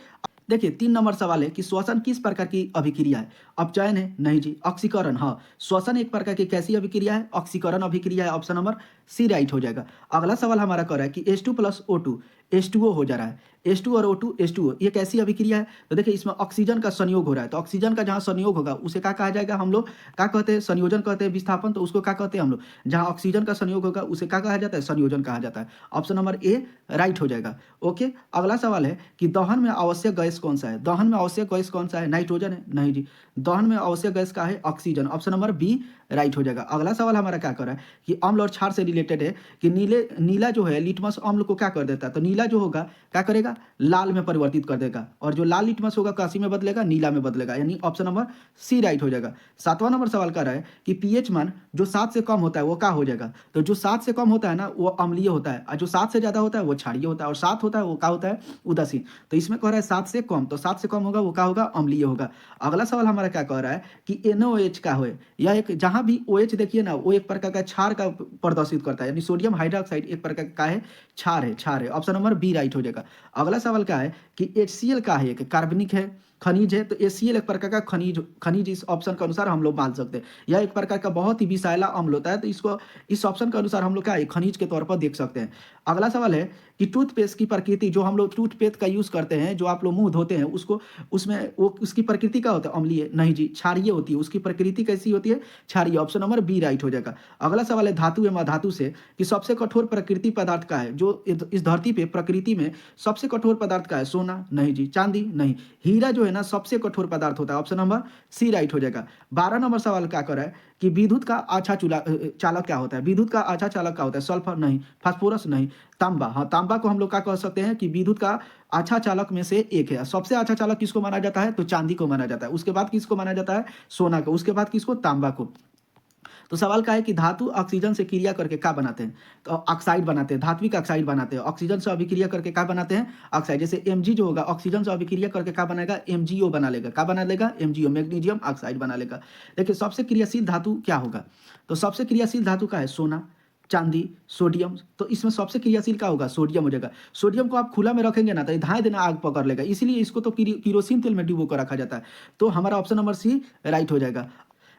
देखिए 3 नंबर सवाल है कि श्वसन किस प्रकार की अभिक्रिया है? अपचयन है? नहीं जी। ऑक्सीकरण? हाँ, श्वसन एक प्रकार की कैसी अभिक्रिया है? ऑक्सीकरण अभिक्रिया है। ऑप्शन नंबर सी राइट हो जाएगा। अगला सवाल हमारा कर रहा है कि H2 प्लस O2 H2O हो जा रहा है। H2 और O2 H2O, ये कैसी अभिक्रिया है? तो देखिए इसमें ऑक्सीजन का संयोग हो रहा है, तो ऑक्सीजन का जहाँ संयोग होगा उसे क्या कहा जाएगा हम लोग? क्या कहते हैं? संयोजन कहते हैं, विस्थापन, तो उसको क्या कहते हैं हम लोग? जहाँ ऑक्सीजन का संयोग होगा उसे क्या कहा जाता है? संयोजन कहा जाता है। ऑप्शन नंबर ए राइट हो जाएगा। ओके, अगला सवाल है कि दहन में आवश्यक गैस कौन सा है? दहन में आवश्यक गैस कौन सा है? नाइट्रोजन है? नहीं जी, दहन में आवश्यक गैस का है oxygen. Option number B right हो जाएगा। अगला सवाल हमारा क्या कर रहा है कि अम्ल और क्षार से रिलेटेड है कि नीला जो है लिटमस अम्ल को क्या कर देता है? तो नीला जो होगा क्या करेगा? लाल में परिवर्तित कर देगा, और जो लाल लिटमस होगा काशी में बदलेगा, नीला में बदलेगा, यानी ऑप्शन नंबर सी राइट हो जाएगा। 7वां नंबर सवाल कर रहा है कि पीएच मान जो 7 से कम होता है वो क्या हो जाएगा? तो जो 7 से कम होता है ना वो अम्लीय होता है, और जो 7 से ज़्यादा होता है वो क्षारीय होता है, और 7 होता है वो क्या होता है? उदासीन। तो इसमें कह रहा है 7 से कम, तो 7 से कम होगा वो क्या होगा? अम्लीय होगा। अगला सवाल हमारा क्या कह रहा है कि NaOH का है, यह एक जहाँ भी OH देखिए ना वो एक प्रकार का क्षार का प्रदर्शित करता है, यानी सोडियम हाइड्रोक्साइड एक प्रकार का है, क्षार है। ऑप्शन नंबर बी राइट हो जाएगा। अगला सवाल क्या है कि HCl का है, एक कार्बनिक है, खनिज है, तो HCl एक प्रकार का खनिज इस ऑप्शन के अनुसार हम लोग मान सकते हैं। यह एक प्रकार का बहुत ही विषैला अम्ल होता है, तो इसको इस ऑप्शन के अनुसार हम लोग क्या है? खनिज के तौर पर देख सकते हैं। अगला सवाल है कि टूथपेस्ट की प्रकृति, जो हम लोग टूथपेस्ट का यूज़ करते हैं, जो आप लोग मुंह धोते हैं उसको, उसमें वो उसकी प्रकृति क्या होता है? अम्लीय? नहीं जी, क्षारीय होती है। उसकी प्रकृति कैसी होती है? क्षारीय। ऑप्शन नंबर बी राइट हो जाएगा। अगला सवाल है धातु एवं अधातु से कि सबसे कठोर प्रकृति पदार्थ का है, जो इस धरती पे प्रकृति में सबसे कठोर पदार्थ का है? सोना? नहीं जी। चांदी? नहीं। हीरा जो है ना सबसे कठोर पदार्थ होता है। ऑप्शन नंबर सी राइट हो जाएगा। 12 नंबर सवाल क्या कर रहा है कि विद्युत का अच्छा चालक क्या होता है? विद्युत का अच्छा चालक क्या होता है? सल्फर? नहीं। फास्फोरस? नहीं। तांबा? हाँ, तांबा को हम लोग क्या कह सकते हैं कि विद्युत का अच्छा चालक में से एक है। सबसे अच्छा चालक किसको माना जाता है? तो चांदी को माना जाता है। उसके बाद किसको माना जाता है? सोना को। उसके बाद किसको? तांबा को। तो सवाल क्या है कि धातु ऑक्सीजन से क्रिया करके क्या बनाते हैं? तो ऑक्साइड बनाते हैं, धात्विक ऑक्साइड बनाते हैं। ऑक्सीजन से अभिक्रिया करके क्या बनाते हैं? ऑक्साइड। जैसे Mg जो होगा ऑक्सीजन से अभिक्रिया करके क्या बनाएगा? MgO बना लेगा। क्या बना लेगा? MgO, मैग्नीशियम ऑक्साइड बना लेगा। देखिए सबसे क्रियाशील धातु क्या होगा? तो सबसे क्रियाशील धातु का है सोना, चांदी, सोडियम। तो इसमें सबसे क्रियाशील क्या होगा? सोडियम हो जाएगा। सोडियम को आप खुला में रखेंगे ना तो धाए देना आग पकड़ लेगा, इसीलिए इसको तो किरोसिन तेल में डुबो कर रखा जाता है। तो हमारा ऑप्शन नंबर सी राइट हो जाएगा।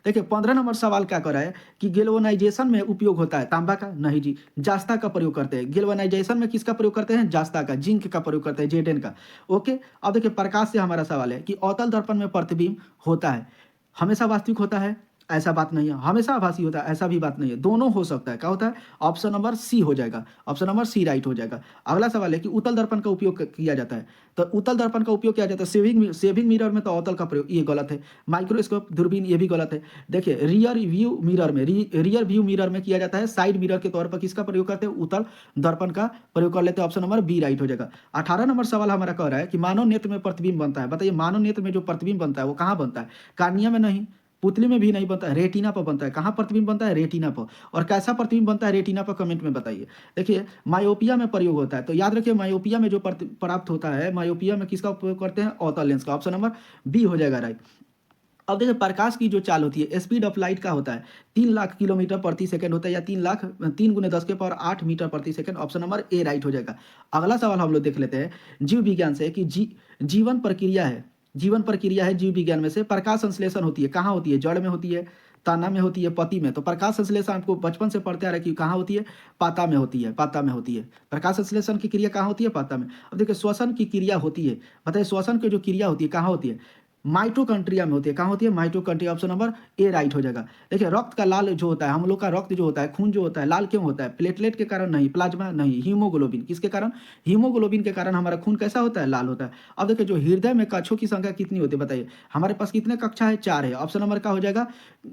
देखिए 15 नंबर सवाल क्या कर रहा है कि गेल्वेनाइजेशन में उपयोग होता है तांबा का? नहीं जी, जास्ता का प्रयोग करते हैं। गेल्वेनाइजेशन में किसका प्रयोग करते हैं? जास्ता का, जिंक का प्रयोग करते हैं, जेडेन का। ओके, अब देखिए प्रकाश से हमारा सवाल है कि अवतल दर्पण में प्रतिबिंब होता है, हमेशा वास्तविक होता है? ऐसा बात नहीं है। हमेशा आभासी होता है? ऐसा भी बात नहीं है। दोनों हो सकता है। क्या होता है? ऑप्शन नंबर सी हो जाएगा। ऑप्शन नंबर सी राइट हो जाएगा। अगला सवाल है कि उत्तल दर्पण का उपयोग किया जाता है, तो उत्तल दर्पण का उपयोग किया जाता है सेविंग मिरर में, तो अवतल का प्रयोग, ये गलत है। माइक्रोस्कोप दूरबीन, ये भी गलत है। देखिए रियर व्यू मिरर में किया जाता है। साइड मिरर के तौर पर किसका प्रयोग करते हैं? उत्तल दर्पण का प्रयोग कर लेते हैं। ऑप्शन नंबर बी राइट हो जाएगा। 18 नंबर सवाल हमारा कह रहा है कि मानव नेत्र में प्रतिबिंब बनता है। बताइए मानव नेत्र में जो प्रतिबिंब बनता है वो कहाँ बनता है? कार्निया में नहीं, पुतली में भी नहीं बनता है, रेटिना पर बनता है। कहाँ प्रतिबिंब बनता है? रेटिना पर। और कैसा प्रतिबिंब बनता है रेटिना पर? कमेंट में बताइए। देखिए मायोपिया में प्रयोग होता है, तो याद रखिए मायोपिया में जो प्राप्त होता है, मायोपिया में किसका उपयोग करते हैं? अवतल लेंस का। ऑप्शन नंबर बी हो जाएगा राइट। अब देखिए प्रकाश की जो चाल होती है, स्पीड ऑफ लाइट का होता है 3 लाख किलोमीटर प्रति सेकंड होता है, या 3 गुने 10 के पावर 8 मीटर प्रति second. Option number A right हो जाएगा। अगला सवाल हम लोग देख लेते हैं जीव विज्ञान से कि जीवन प्रक्रिया है, जीवन प्रक्रिया है जीव विज्ञान में से। प्रकाश संश्लेषण होती है, कहाँ होती है? जड़ में होती है, तना में होती है, पत्ती में। तो प्रकाश संश्लेषण आपको बचपन से पढ़ते आ रहे कि कहाँ होती है? पाता में होती है, पाता में होती है। प्रकाश संश्लेषण की क्रिया कहाँ होती है? पाता में। अब देखिए श्वसन की क्रिया होती है, बताइए श्वसन की जो क्रिया होती है कहाँ होती है? माइटोकॉन्ड्रिया में होती है। कहाँ होती है? Mitochondria. Option number A right हो जाएगा। देखिए रक्त का लाल जो होता है, हम लोग का रक्त जो होता है, खून जो होता है, लाल क्यों होता है? प्लेटलेट के कारण नहीं, प्लाज्मा नहीं, हीमोग्लोबिन। किसके कारण? हीमोग्लोबिन के कारण हमारा खून कैसा होता है? लाल होता है। अब देखिए जो हृदय में कक्षों की संख्या कितनी होती है बताइए? हमारे पास कितने कक्षा है? 4 है। ऑप्शन नंबर क्या हो जाएगा?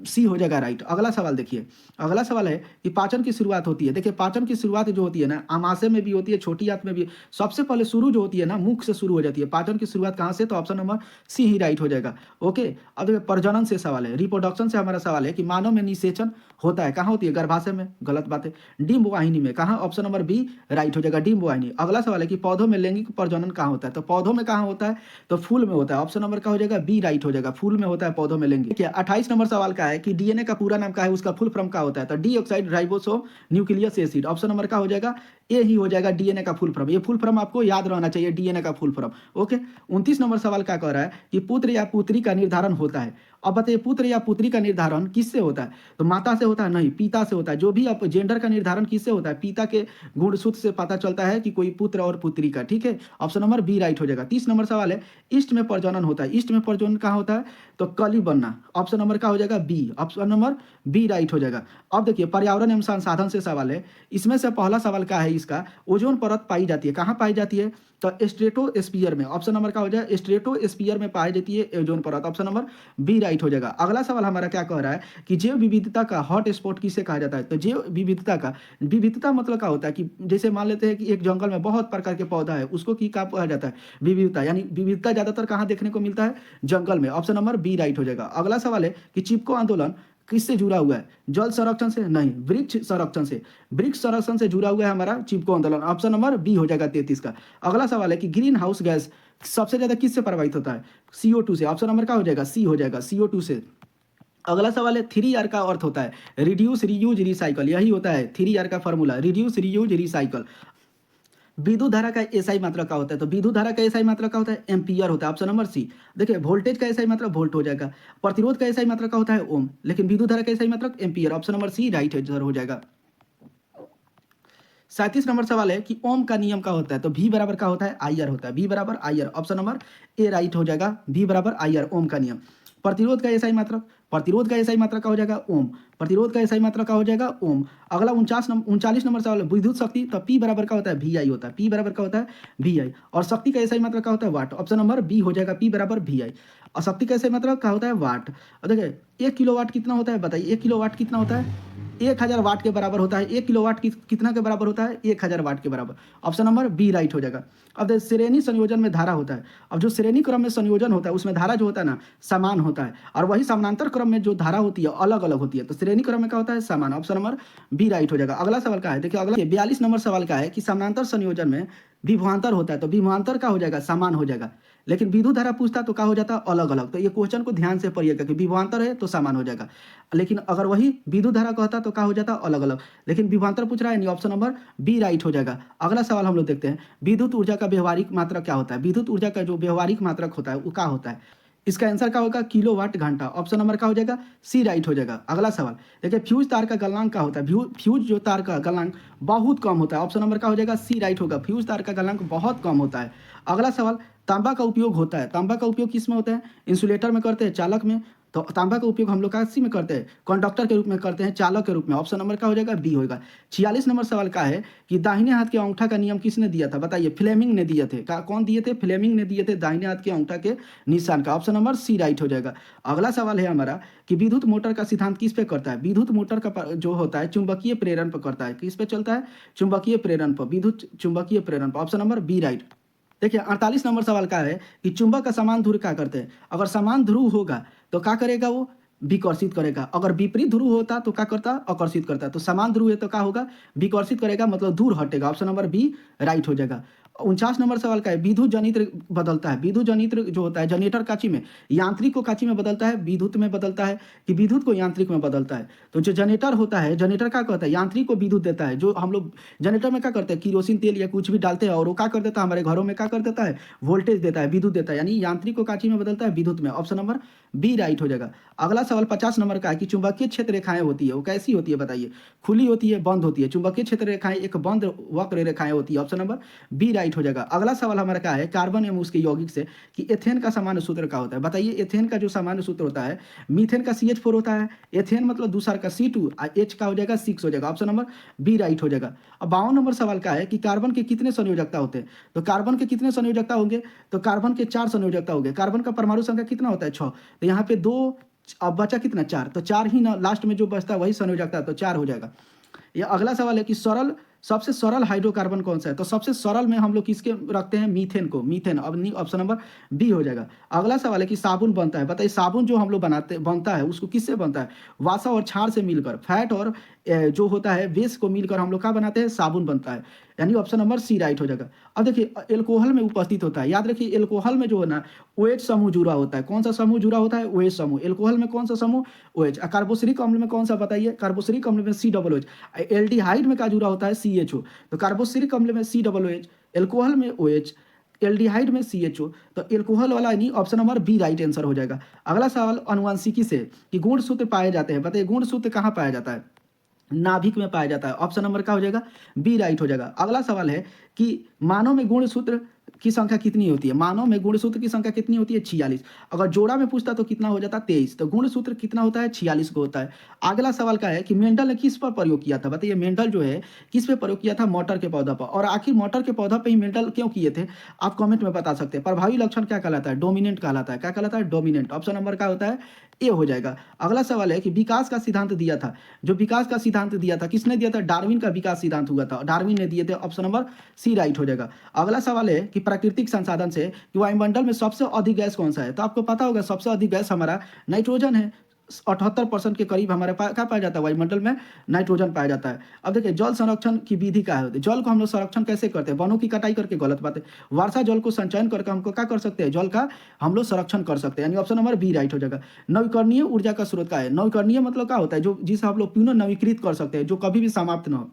सी हो जाएगा राइट। अगला सवाल देखिए, अगला सवाल है कि पाचन की शुरुआत होती है। देखिए पाचन की शुरुआत जो होती है ना, आमाशय में भी होती है, छोटी आंत में भी। सबसे पहले शुरू जो होती है ना, मुख से शुरू हो जाती है। पाचन की शुरुआत कहाँ से? तो ऑप्शन नंबर सी ही राइट हो जाएगा। ओके, अब देखिए प्रजनन से सवाल है, रिप्रोडक्शन से हमारा सवाल है कि मानव में निषेचन होता है, कहाँ होती है? गर्भाशय में। गलत बात है। डिंब वाहिनी में। कहाँ? ऑप्शन नंबर बी राइट हो जाएगा, डिंब वाहिनी। अगला सवाल है कि पौधों में लैंगिक प्रजनन कहाँ होता है? तो पौधों में कहाँ होता है? तो फूल में होता है। ऑप्शन नंबर क्या हो जाएगा? बी राइट हो जाएगा, फूल में होता है, पौधों में लैंगिक। देखिए 28 नंबर सवाल का है कि डीएनए का पूरा नाम क्या है, उसका फुल फॉर्म क्या होता है? तो dioxide ribosome nucleus acid. Option number क्या हो जाएगा? ए ही हो जाएगा, डीएनए का फुल फॉर्म। ये फुल फॉर्म आपको याद रहना चाहिए, डीएनए का फुल फॉर्म। ओके, 29 नंबर सवाल क्या कह रहा है कि पुत्र या पुत्री का निर्धारण होता है। अब बताइए पुत्र या पुत्री का निर्धारण किससे होता है? तो माता से होता है? नहीं, पिता से होता है। जो भी अब जेंडर का निर्धारण किससे होता है? पिता के गुणसूत्र से पता चलता है कि कोई पुत्र और पुत्री का, ठीक है। ऑप्शन नंबर बी राइट हो जाएगा। 30 नंबर सवाल है, ईस्ट में प्रजनन होता है। ईस्ट में प्रजनन कहाँ होता है? तो कली बनना। ऑप्शन नंबर क्या हो जाएगा? B. Option number B right हो जाएगा। अब देखिए पर्यावरण एवं संसाधन से सवाल है। इसमें से पहला सवाल क्या है इसका? ओजोन परत पाई जाती है। कहाँ पाई जाती है? तो स्ट्रेटोस्फीयर में। ऑप्शन नंबर क्या हो जाए? स्ट्रेटोस्फीयर में पाई जाती है ओजोन परत। ऑप्शन नंबर बी राइट हो जाएगा। अगला सवाल हमारा क्या कह रहा है कि जैव विविधता का हॉट स्पॉट किसे कहा जाता है? तो जैव विविधता का, विविधता मतलब क्या होता है कि जैसे मान लेते हैं कि एक जंगल में बहुत प्रकार के पौधा है, उसको की क्या कहा जाता है? विविधता। यानी विविधता ज्यादातर कहाँ देखने को मिलता है? जंगल में। ऑप्शन नंबर बी राइट हो जाएगा। अगला सवाल है कि चिपको आंदोलन किससे जुड़ा हुआ है? जल संरक्षण से? नहीं, वृक्ष संरक्षण से। वृक्ष संरक्षण से जुड़ा हुआ है हमारा चिपको आंदोलन। ऑप्शन नंबर बी हो जाएगा 33 का। अगला सवाल है कि ग्रीन हाउस गैस सबसे ज्यादा किससे प्रभावित होता है? CO2 से। ऑप्शन नंबर क्या हो जाएगा? सी हो जाएगा, CO2 से। अगला सवाल है 3R का अर्थ होता है रिड्यूस, रीयूज, रिसाइकल। यही होता है 3R का फॉर्मूला, रिड्यूस, रीयूज, रिसाइकल। विद्युत धारा का एसआई मात्रा क्या होता है? तो विद्युत धारा का एसआई मात्रा क्या होता है? एम्पियर होता है। Option number C. देखिए वोल्टेज का एसआई मात्रा वोल्ट हो जाएगा। प्रतिरोध का एसआई मात्रा क्या होता है? ओम। लेकिन विद्युत धारा का एसआई मात्रा ampere. Option number C right answer हो जाएगा। 37 नंबर सवाल है कि ओम का नियम क्या होता है? तो भी बराबर क्या होता है? आईआर होता है। भी बराबर IR. Option number A right हो जाएगा। भी बराबर आईआर ओम का नियम। प्रतिरोध का एसआई मात्रक, प्रतिरोध का एसआई मात्रक क्या हो जाएगा? ओम। प्रतिरोध का एसआई मात्रक क्या हो जाएगा? ओम। अगला 39 नंबर सवाल है विद्युत शक्ति। तो पी बराबर क्या होता है? वी आई होता है। पी बराबर क्या होता है? वी आई। और शक्ति का एसआई मात्रक क्या होता है? वाट। ऑप्शन नंबर बी हो जाएगा। पी बराबर वी आई। और शक्ति का एसआई मात्रक क्या होता है? वाट। और देखिए 1 किलोवाट कितना होता है? बताइए 1 किलोवाट कितना होता है? 1000 वाट के बराबर होता है। 1 किलोवाट कितना के बराबर होता है? 1000 वाट के बराबर। ऑप्शन नंबर बी राइट हो जाएगा। अब देखिए श्रेणी संयोजन में धारा होता है। अब जो श्रेणी क्रम में संयोजन होता है उसमें धारा जो होता है ना समान होता है, और वही समानांतर क्रम में जो धारा होती है अलग अलग होती है। तो श्रेणी क्रम में क्या होता है? समान। ऑप्शन नंबर बी राइट हो जाएगा। अगला सवाल क्या है? देखिए अगला 42 नंबर सवाल का है कि समानांतर संयोजन में विभवांतर होता है। तो विभवांतर क्या हो जाएगा? समान हो जाएगा। लेकिन विद्युत धारा पूछता तो क्या हो जाता? अलग अलग। तो ये क्वेश्चन को ध्यान से पढ़िएगा कि विभवांतर है तो समान हो जाएगा, लेकिन अगर वही विद्युत धारा कहता तो क्या हो जाता? अलग अलग। लेकिन विभवांतर पूछ रहा है नहीं, ऑप्शन नंबर बी राइट हो जाएगा। अगला सवाल हम लोग देखते हैं विद्युत ऊर्जा का व्यवहारिक मात्रक क्या होता है? विद्युत ऊर्जा का जो व्यवहारिक मात्रक होता है वो क्या होता है? इसका आंसर क्या होगा? किलोवाट घंटा। ऑप्शन नंबर क्या हो जाएगा? सी राइट हो जाएगा। अगला सवाल देखिए फ्यूज तार का गलनांक क्या होता है? फ्यूज जो तार का गलनांक बहुत कम होता है। ऑप्शन नंबर क्या हो जाएगा? सी राइट होगा। फ्यूज तार का गलनांक बहुत कम होता है। अगला सवाल तांबा का उपयोग होता है। तांबा का उपयोग किस में होता है? इंसुलेटर में करते हैं, चालक में। तो तांबा का उपयोग हम लोग किसी में करते हैं? कंडक्टर के रूप में करते हैं, चालक के रूप में। ऑप्शन नंबर क्या हो जाएगा? बी होगा। 46 नंबर सवाल का है कि दाहिने हाथ के अंगूठा का नियम किसने दिया था? बताइए। फ्लेमिंग ने दिए थे। कौन दिए थे? फ्लेमिंग ने दिए थे दाहिने हाथ के अंगूठा के निशान का। ऑप्शन नंबर सी राइट हो जाएगा। अगला सवाल है हमारा कि विद्युत मोटर का सिद्धांत किस पे करता है? विद्युत मोटर का जो होता है चुंबकीय प्रेरण पर करता है। किस पे चलता है? चुंबकीय प्रेरण पर, विद्युत चुंबकीय प्रेरण पर। Option number B right. देखिए 48 नंबर सवाल का है कि चुंबक का समान ध्रुव क्या करते हैं? अगर समान ध्रुव होगा तो क्या करेगा? वो विकर्षित करेगा। अगर विपरीत ध्रुव होता तो क्या करता? आकर्षित करता। तो समान ध्रुव है तो क्या होगा? विकर्षित करेगा, मतलब दूर हटेगा। ऑप्शन नंबर बी राइट हो जाएगा। 49 नंबर सवाल का है विद्युत जनित्र बदलता है। विद्युत जनित्र जो होता है जनरेटर काची में, यांत्रिक को काची में बदलता है, विद्युत में बदलता है, कि विद्युत को यांत्रिक में बदलता है? तो जो जनरेटर होता है, जनरेटर क्या कहता है? यांत्रिक को विद्युत देता है। जो हम लोग जनरेटर में क्या करते हैं? किरोसिन तेल या कुछ भी डालते हैं और वो क्या कर देता है? हमारे घरों में क्या कर देता है? वोल्टेज देता है, विद्युत देता है। यानी यांत्रिक को काची में बदलता है? विद्युत में। ऑप्शन नंबर बी राइट हो जाएगा। अगला सवाल 50 नंबर का है कि चुंबकीय क्षेत्र रेखाएं होती है वो कैसी होती है? बताइए। खुली होती है, बंद होती है? चुंबकीय क्षेत्र रेखाएं एक बंद वक्र रेखाएं होती है। ऑप्शन नंबर बी राइट हो जाएगा। अगला सवाल हमारा क्या है कार्बन एवं उसके यौगिक से कि एथेन का सामान्य सूत्र क्या होता है? बताइए। एथेन का जो सामान्य सूत्र होता है, मीथेन का CH4 होता है, एथेन मतलब दूसरा का C2, H का हो जाएगा 6 हो जाएगा। ऑप्शन नंबर बी राइट हो जाएगा। अब 52 नंबर सवाल का है कि कार्बन के कितने संयोजकता होते हैं? तो कार्बन के कितने संयोजकता होंगे? तो कार्बन के 4 संयोजकता होंगे। कार्बन का परमाणु संख्या कितना होता है? 6। तो यहाँ पे 2, अब बचा कितना? 4। तो 4 ही ना, लास्ट में जो बचता है वही संयोजकता है, तो 4 हो जाएगा। ये अगला सवाल है कि सबसे सरल हाइड्रोकार्बन कौन सा है? तो सबसे सरल में हम लोग किसके रखते हैं? मीथेन को। मीथेन। अब ऑप्शन नंबर बी हो जाएगा। अगला सवाल है कि साबुन बनता है। बताइए साबुन जो हम लोग बनता है उसको किससे बनता है? वासा और क्षार से मिलकर, फैट और जो होता है वेस्ट को मिलकर हम लोग क्या बनाते हैं? साबुन बनता है। यानी ऑप्शन नंबर सी राइट हो जाएगा। अब देखिए एल्कोहल में उपस्थित होता है। याद रखिए एल्कोहल में जो है ना OH समूह जुड़ा होता है। कौन सा समूह जुड़ा होता है? OH समूह। एल्कोहल में कौन सा समूह? OH। कार्बोक्सिलिक अम्ल में कौन सा? बताइए। कार्बोक्सिलिक अम्ल में COOH। एल्डिहाइड में क्या जुड़ा होता है? CHO। तो कार्बोक्सिलिक अम्ल में COOH, एल्कोहल में OH, एल्डिहाइड में CHO, तो एल्कोहल वाला यानी option number B right answer हो जाएगा। अगला सवाल अनुवांशिकी से कि गुणसूत्र पाए जाते हैं, बताइए गुणसूत्र कहाँ पाया जाता है? नाभिक में पाया जाता है। ऑप्शन नंबर क्या हो जाएगा? बी राइट हो जाएगा। अगला सवाल है कि मानव में गुणसूत्र की संख्या कितनी होती है? मानव में गुणसूत्र की संख्या कितनी होती है? 46। अगर जोड़ा में पूछता तो कितना हो जाता? 23। तो गुणसूत्र कितना होता है? 46 को होता है। अगला सवाल क्या है कि मेंडल ने किस पर प्रयोग किया था? बताइए मेंडल जो है किस पे प्रयोग किया था? मटर के पौधा पर। और आखिर मटर के पौधा पे ही मेंडल क्यों किए थे? आप कमेंट में बता सकते हैं। प्रभावी लक्षण क्या कहलाता है? डोमिनेंट कहलाता है। क्या कहलाता है? डोमिनेंट। ऑप्शन नंबर क्या होता है? ए हो जाएगा। अगला सवाल है कि विकास का सिद्धांत दिया था, जो विकास का सिद्धांत दिया था किसने दिया था? डार्विन का विकास सिद्धांत हुआ था, डार्विन ने दिए थे। ऑप्शन नंबर सी राइट हो जाएगा। अगला सवाल है कि प्राकृतिक संसाधन से कि वायुमंडल में सबसे अधिक गैस कौन सा है? तो आपको पता होगा सबसे अधिक गैस हमारा नाइट्रोजन है। 78% के करीब हमारे क्या पाया जाता है? वायुमंडल में नाइट्रोजन पाया जाता है। अब देखिए जल संरक्षण की विधि क्या है? जल को हम लोग संरक्षण कैसे करते हैं? वनों की कटाई करके, गलत बात है। वर्षा जल को संचयन करके हमको क्या कर सकते हैं? जल का हम लोग संरक्षण कर सकते हैं, यानी ऑप्शन नंबर बी राइट हो जाएगा। नवीकरणीय ऊर्जा का स्रोत क्या है? नवीकरणीय मतलब क्या होता है? जो जिसे हम लोग पुनः नवीकृत कर सकते हैं, जो कभी भी समाप्त न हो।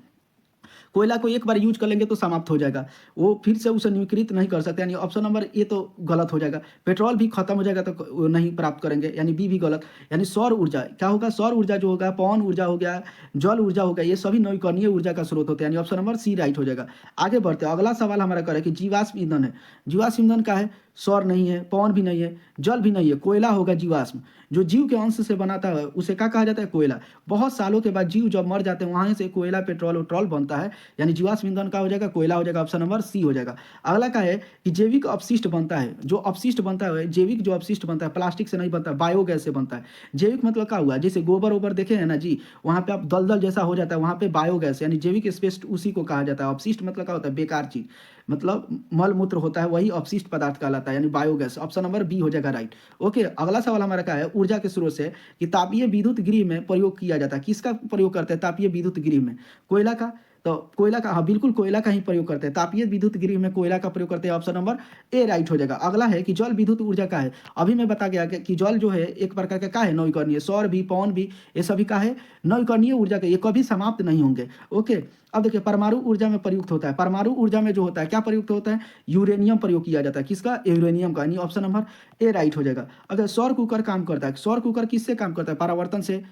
कोयला को एक बार यूज कर लेंगे तो समाप्त हो जाएगा, वो फिर से उसे नवीकृत नहीं कर सकते, यानी ऑप्शन नंबर ए तो गलत हो जाएगा। पेट्रोल भी खत्म हो जाएगा तो नहीं प्राप्त करेंगे, यानी बी भी गलत। यानी सौर ऊर्जा क्या होगा? सौर ऊर्जा जो होगा, पवन ऊर्जा हो गया, जल ऊर्जा हो गया, ये सभी नवीकरणीय ऊर्जा का स्रोत होते हैं, यानी ऑप्शन नंबर सी राइट हो जाएगा। आगे बढ़ते हैं। अगला सवाल हमारा करे कि जीवाश्म ईंधन है। जीवाश्म ईंधन का है? सौर नहीं है, पवन भी नहीं है, जल भी नहीं है, कोयला होगा जीवाश्म। जो जीव के अंश से बनाता है उसे क्या कहा जाता है? कोयला। बहुत सालों के बाद जीव जब मर जाते हैं वहां से कोयला, पेट्रोल वट्रोल बनता है, यानी जीवाश्म ईंधन का हो जाएगा? कोयला हो जाएगा। ऑप्शन नंबर सी हो जाएगा। अगला का है कि जैविक अपशिष्ट बनता है। जो अपशिष्ट बनता है, जैविक जो अपशिष्ट बनता है, प्लास्टिक से नहीं बनता, बायोगैस से बनता है। जैविक मतलब क्या हुआ? जैसे गोबर ओबर देखे हैं ना जी, वहां पे आप दलदल जैसा हो जाता है, वहां पे बायोगैस यानी जैविक स्पेस्ट उसी को कहा जाता है। अपशिष्ट मतलब क्या होता है? बेकार चीज, मतलब मल मूत्र होता है, वही अपशिष्ट पदार्थ कहलाता है, यानी बायोगैस। ऑप्शन नंबर बी हो जाएगा राइट। ओके, अगला सवाल हमारा क्या है? ऊर्जा के स्रोत से कि तापीय विद्युत गृह में प्रयोग किया जाता है। किसका प्रयोग करते हैं तापीय विद्युत गृह में? कोयला का। तो कोयला का, हाँ बिल्कुल कोयला का ही प्रयोग करते हैं। तापीय विद्युत गृह में कोयला का प्रयोग करते हैं। ऑप्शन नंबर ए राइट हो जाएगा। अगला है कि जल विद्युत ऊर्जा का है? अभी मैं बता गया कि जल जो है एक प्रकार का है? नवीकरणीय। सौर भी, पवन भी, ये सभी का है? नवीकरणीय ऊर्जा के, ये कभी समाप्त नहीं होंगे। ओके, अब देखिए परमाणु ऊर्जा में प्रयुक्त होता है। परमाणु ऊर्जा में जो होता है क्या प्रयुक्त होता है? यूरेनियम प्रयोग किया जाता है। किसका? यूरेनियम का, यानी ऑप्शन नंबर ए राइट हो जाएगा। अगर सौर कुकर काम करता है, सौर कुकर किससे काम करता है? परावर्तन से,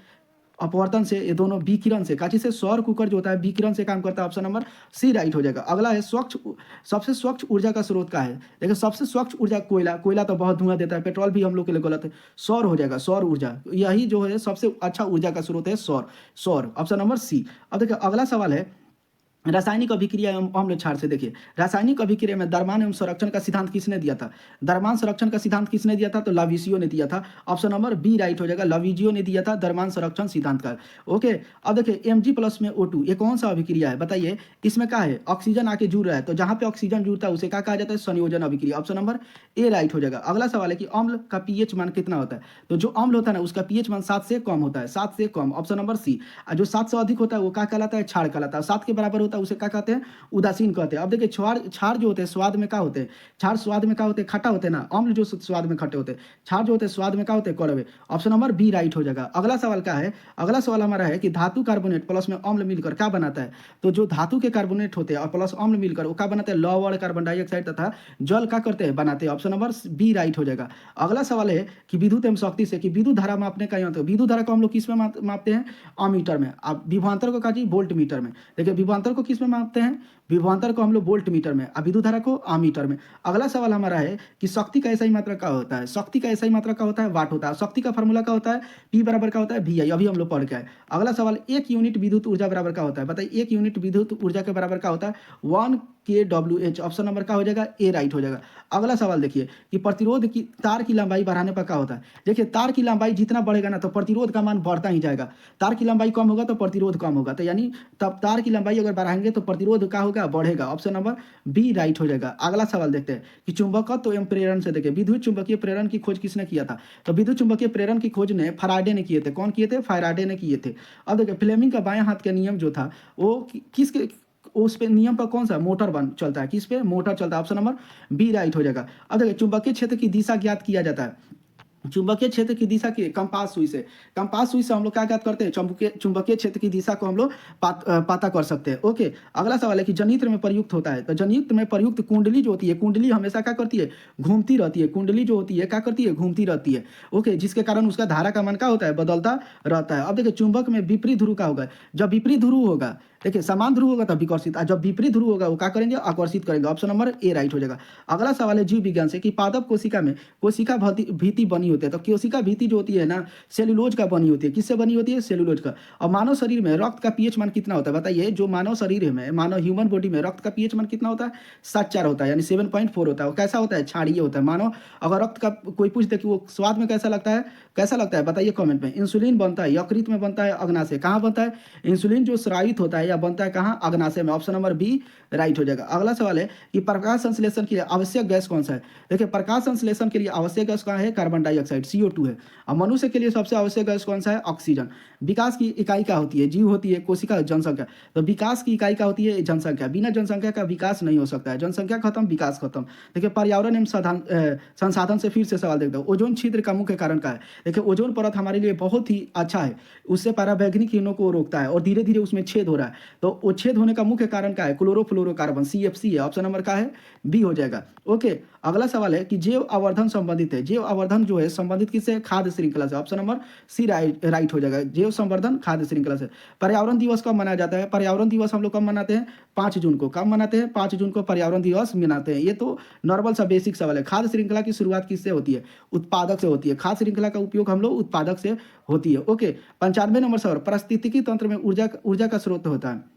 अपवर्तन से, ये दोनों विकिरण से, काची से? सौर कुकर जो होता है विकिरण से काम करता है। ऑप्शन नंबर सी राइट हो जाएगा। अगला है स्वच्छ, सबसे स्वच्छ ऊर्जा का स्रोत का है? देखिए सबसे स्वच्छ ऊर्जा कोयला। कोयला तो बहुत धुआं देता है, पेट्रोल भी हम लोग के लिए गलत है। सौर हो जाएगा, सौर ऊर्जा, यही जो है सबसे अच्छा ऊर्जा का स्रोत है सौर। सौर, ऑप्शन नंबर सी। अब देखिए अगला सवाल है रासायनिक अभिक्रिया एवं अम्ल क्षार से। देखिए रासायनिक अभिक्रिया में द्रव्यमान एवं संरक्षण का सिद्धांत किसने दिया था? द्रव्यमान संरक्षण का सिद्धांत किसने दिया था? तो लाविसियो ने दिया था। ऑप्शन नंबर बी राइट हो जाएगा। लाविजियो ने दिया था द्रव्यमान संरक्षण सिद्धांत का। ओके, अब देखिए Mg+ में O2 ये कौन सा अभिक्रिया है? बताइए इसमें क्या है? ऑक्सीजन आके जुड़ रहा है, तो जहां पे ऑक्सीजन जुड़ता है उसे क्या कहा जाता है? संयोजन अभिक्रिया। ऑप्शन नंबर ए राइट हो जाएगा। अगला सवाल है कि अम्ल का पीएच मान कितना होता है? तो जो अम्ल होता है ना उसका पीएच मान 7 से कम होता है, 7 से कम। ऑप्शन नंबर सी। जो 7 से अधिक होता है वो क्या कहलाता है? क्षार कहलाता है। 7 के बराबर होता है उसे क्या कहते हैं? उदासीन कहते हैं। अब देखिए क्षार, क्षार जो होते हैं स्वाद में क्या होते हैं? क्षार स्वाद में क्या होते हैं? खट्टा होते हैं ना। अम्ल जो स्वाद में खट्टे होते हैं, क्षार जो होते हैं स्वाद में क्या होते हैं? कड़वे। ऑप्शन नंबर बी राइट हो जाएगा। अगला सवाल क्या है? अगला सवाल हमारा है कि धातु कार्बोनेट प्लस में अम्ल मिलकर क्या बनाता है? तो जो धातु के कार्बोनेट होते हैं और प्लस अम्ल मिलकर वो क्या बनाते हैं? लवण, कार्बन डाइऑक्साइड तथा जल क्या करते हैं? बनाते हैं। ऑप्शन नंबर बी राइट हो जाएगा। अगला सवाल है कि विद्युत एवं शक्ति से कि विद्युत धारा मापने का यंत्र। विद्युत धारा को हम लोग किस में मापते हैं? अमीटर में। अब विभवांतर को कहा वोल्ट मीटर में। देखिए विभवांतर को किस में मापते हैं? विभवांतर को हम लोग वोल्ट मीटर में, और विद्युत धारा को आमीटर में। अगला सवाल हमारा है कि शक्ति का ऐसा ही मात्रा क्या होता है? शक्ति का ऐसा ही मात्रा क्या होता है? वाट होता है। शक्ति का फॉर्मूला क्या होता है? पी बराबर क्या होता है? VI। अभी हम लोग पढ़ के आए। अगला सवाल, एक यूनिट विद्युत ऊर्जा बराबर क्या होता है? बताइए एक यूनिट विद्युत ऊर्जा के बराबर क्या होता है? 1 kWh। ऑप्शन नंबर क्या हो जाएगा? ए राइट हो जाएगा। अगला सवाल देखिए कि प्रतिरोध की, तार की लंबाई बढ़ाने पर क्या होता है? देखिए तार की लंबाई जितना बढ़ेगा ना तो प्रतिरोध का मान बढ़ता ही जाएगा। तार की लंबाई कम होगा तो प्रतिरोध कम होगा, तो यानी तब तार की लंबाई अगर बढ़ाएंगे तो प्रतिरोध क्या होगा? बढ़ेगा। ऑप्शन नंबर बी राइट हो जाएगा। अगला सवाल देखते हैं कि चुंबकत्व एवं प्रेरण से। देखिए विद्युत चुंबकीय प्रेरण की खोज किसने किया था? तो विद्युत चुंबकीय प्रेरण की खोज ने फैराडे ने किए थे। कौन किए थे? फैराडे ने किए थे। अब देखिए फ्लेमिंग का बाएं हाथ का नियम जो था वो किसके, उस पे नियम पर कौन सा मोटर बन चलता है? किस पे? मोटर चलता है। ऑप्शन नंबर बी राइट हो जाएगा। अब देखिए चुंबकीय क्षेत्र की दिशा ज्ञात किया जाता है। चुंबकीय क्षेत्र की दिशा की कंपास सुई से, कंपास सुई से हम लोग क्या क्या करते हैं, चुंबकीय चुंबकीय क्षेत्र की दिशा को हम लोग पता कर सकते हैं। ओके, अगला सवाल है कि जनित्र में प्रयुक्त होता है, तो जनित्र में प्रयुक्त कुंडली जो होती है, कुंडली हमेशा क्या करती है, घूमती रहती है। कुंडली जो होती है क्या करती है, घूमती रहती है। ओके, जिसके कारण उसका धारा का मान क्या होता है, बदलता रहता है। अब देखिए चुंबक में विपरीत ध्रुव का होगा, जब विपरीत ध्रुव होगा, देखिए समान ध्रुव होगा तब विकर्षित, जब विपरीत ध्रुव होगा वो क्या करेंगे, आकर्षित करेंगे। ऑप्शन नंबर ए राइट हो जाएगा। अगला सवाल है जीव विज्ञान से कि पादप कोशिका में कोशिका भीति बनी होती है, तो कोशिका भीति जो होती है ना, सेलुलोज का बनी होती है। किससे बनी होती है, सेलुलोज का। और मानव शरीर में रक्त का पीएच मान कितना होता है, बताइए। जो मानव शरीर में, मानव ह्यूमन बॉडी में रक्त का पीएच मान कितना होता है, 7.4 होता है, यानी 7.4 होता है। और कैसा होता है, क्षारीय होता है। मानो अगर रक्त का कोई पूछ दे कि वो स्वाद में कैसा लगता है, कैसा लगता है, बताइए कमेंट में। इंसुलिन बनता है यकृत में, बनता है अग्नाशय। कहाँ बनता है इंसुलिन, जो स्रावित होता है या बनता है कहाँ, अग्नाशय में। ऑप्शन नंबर बी राइट हो जाएगा। अगला सवाल है कि प्रकाश संश्लेषण के लिए आवश्यक गैस कौन सा है। देखिए प्रकाश संश्लेषण के लिए आवश्यक गैस कौन है, कार्बन डाइऑक्साइड, CO2 है। और मनुष्य के लिए सबसे आवश्यक गैस कौन सा है, ऑक्सीजन। विकास की इकाई क्या होती है, जीव होती है, कोशिका, जनसंख्या। तो विकास की इकाई क्या होती है, जनसंख्या। बिना जनसंख्या का विकास नहीं हो सकता है, जनसंख्या खत्म विकास खत्म। देखिए पर्यावरण एवं संसाधन से फिर से सवाल देखते हैं, ओजोन छिद्र का मुख्य कारण क्या है। देखिए ओजोन परत हमारे लिए बहुत ही अच्छा है, उससे पराबैंगनी किरणों को रोकता है और धीरे धीरे उसमें छेद हो रहा है। तो वो छेद होने का मुख्य कारण क्या है, क्लोरोफ्लोरोकार्बन, CFC है। ऑप्शन नंबर क्या है, बी हो जाएगा। ओके, अगला सवाल है कि जैव आवर्धन संबंधित है, जैव आवर्धन जो है संबंधित किससे, खाद्य श्रृंखला से। ऑप्शन नंबर सी राइट हो जाएगा, जैव संवर्धन खाद्य श्रृंखला से। पर्यावरण दिवस कब मनाया जाता है, पर्यावरण दिवस हम लोग कब मनाते हैं, 5 जून को। कब मनाते हैं, 5 जून को पर्यावरण दिवस मनाते हैं। ये तो नॉर्मल सा बेसिक सवाल है। खाद्य श्रृंखला की शुरुआत किससे होती है, उत्पादक से होती है। खाद्य श्रृंखला का उपयोग हम लोग उत्पादक से होती है। ओके, 95 नंबर सवाल, पारिस्थितिकी तंत्र में ऊर्जा का स्रोत होता है।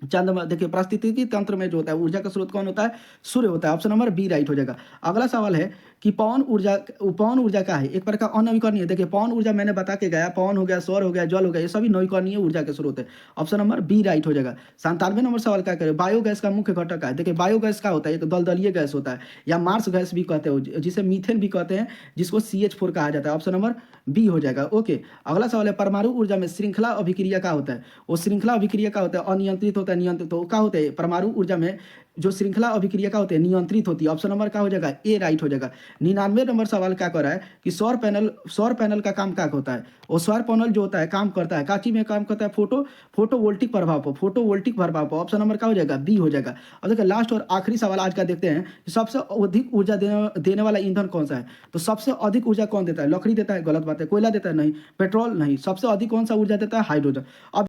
चंद्रमा, देखिए पारिस्थितिकी तंत्र में जो होता है ऊर्जा का स्रोत कौन होता है, सूर्य होता है। ऑप्शन नंबर बी राइट हो जाएगा। अगला सवाल है कि पवन ऊर्जा का है, एक प्रकार अनवीकरणीय। देखिए पवन ऊर्जा मैंने बता के गया, पवन हो गया, सौर हो गया, जल हो गया, ये सभी नवीकरणीय ऊर्जा के स्रोत है। ऑप्शन नंबर बी राइट हो जाएगा। 97 नंबर सवाल क्या करें, बायोगैस का मुख्य घटक है। देखिए बायोगैस का होता है, एक दलदलीय गैस होता है, या मार्स गैस भी कहते हैं, जिसे मीथेन भी कहते हैं, जिसको CH4 कहा जाता है। ऑप्शन नंबर बी हो जाएगा। ओके, अगला सवाल है परमाणु ऊर्जा में श्रृंखला अभिक्रिया का होता है। वो श्रृंखला अभिक्रिया का होता है, अनियंत्रित होता है, नियंत्रित तो क्या होता है, परमाणु ऊर्जा में जो श्रृंखला अभिक्रिया का होते हैं नियंत्रित होती है। ऑप्शन नंबर क्या हो जाएगा, ए राइट हो जाएगा। 99 नंबर सवाल क्या कर रहा है कि सौर पैनल का काम क्या होता है। और सौर पैनल जो होता है काम करता है काची में, काम करता है फोटोवोल्टिक प्रभाव पर, फोटोवोल्टिक प्रभाव पर। ऑप्शन नंबर क्या हो जाएगा, बी हो जाएगा। और देखिए लास्ट और आखिरी सवाल आज का देखते हैं कि सबसे अधिक ऊर्जा देने वाला ईंधन कौन सा है। तो सबसे अधिक ऊर्जा कौन देता है, लकड़ी देता है, गलत बात है। कोयला देता है, नहीं। पेट्रोल, नहीं। सबसे अधिक कौन सा ऊर्जा देता है, हाइड्रोजन। अब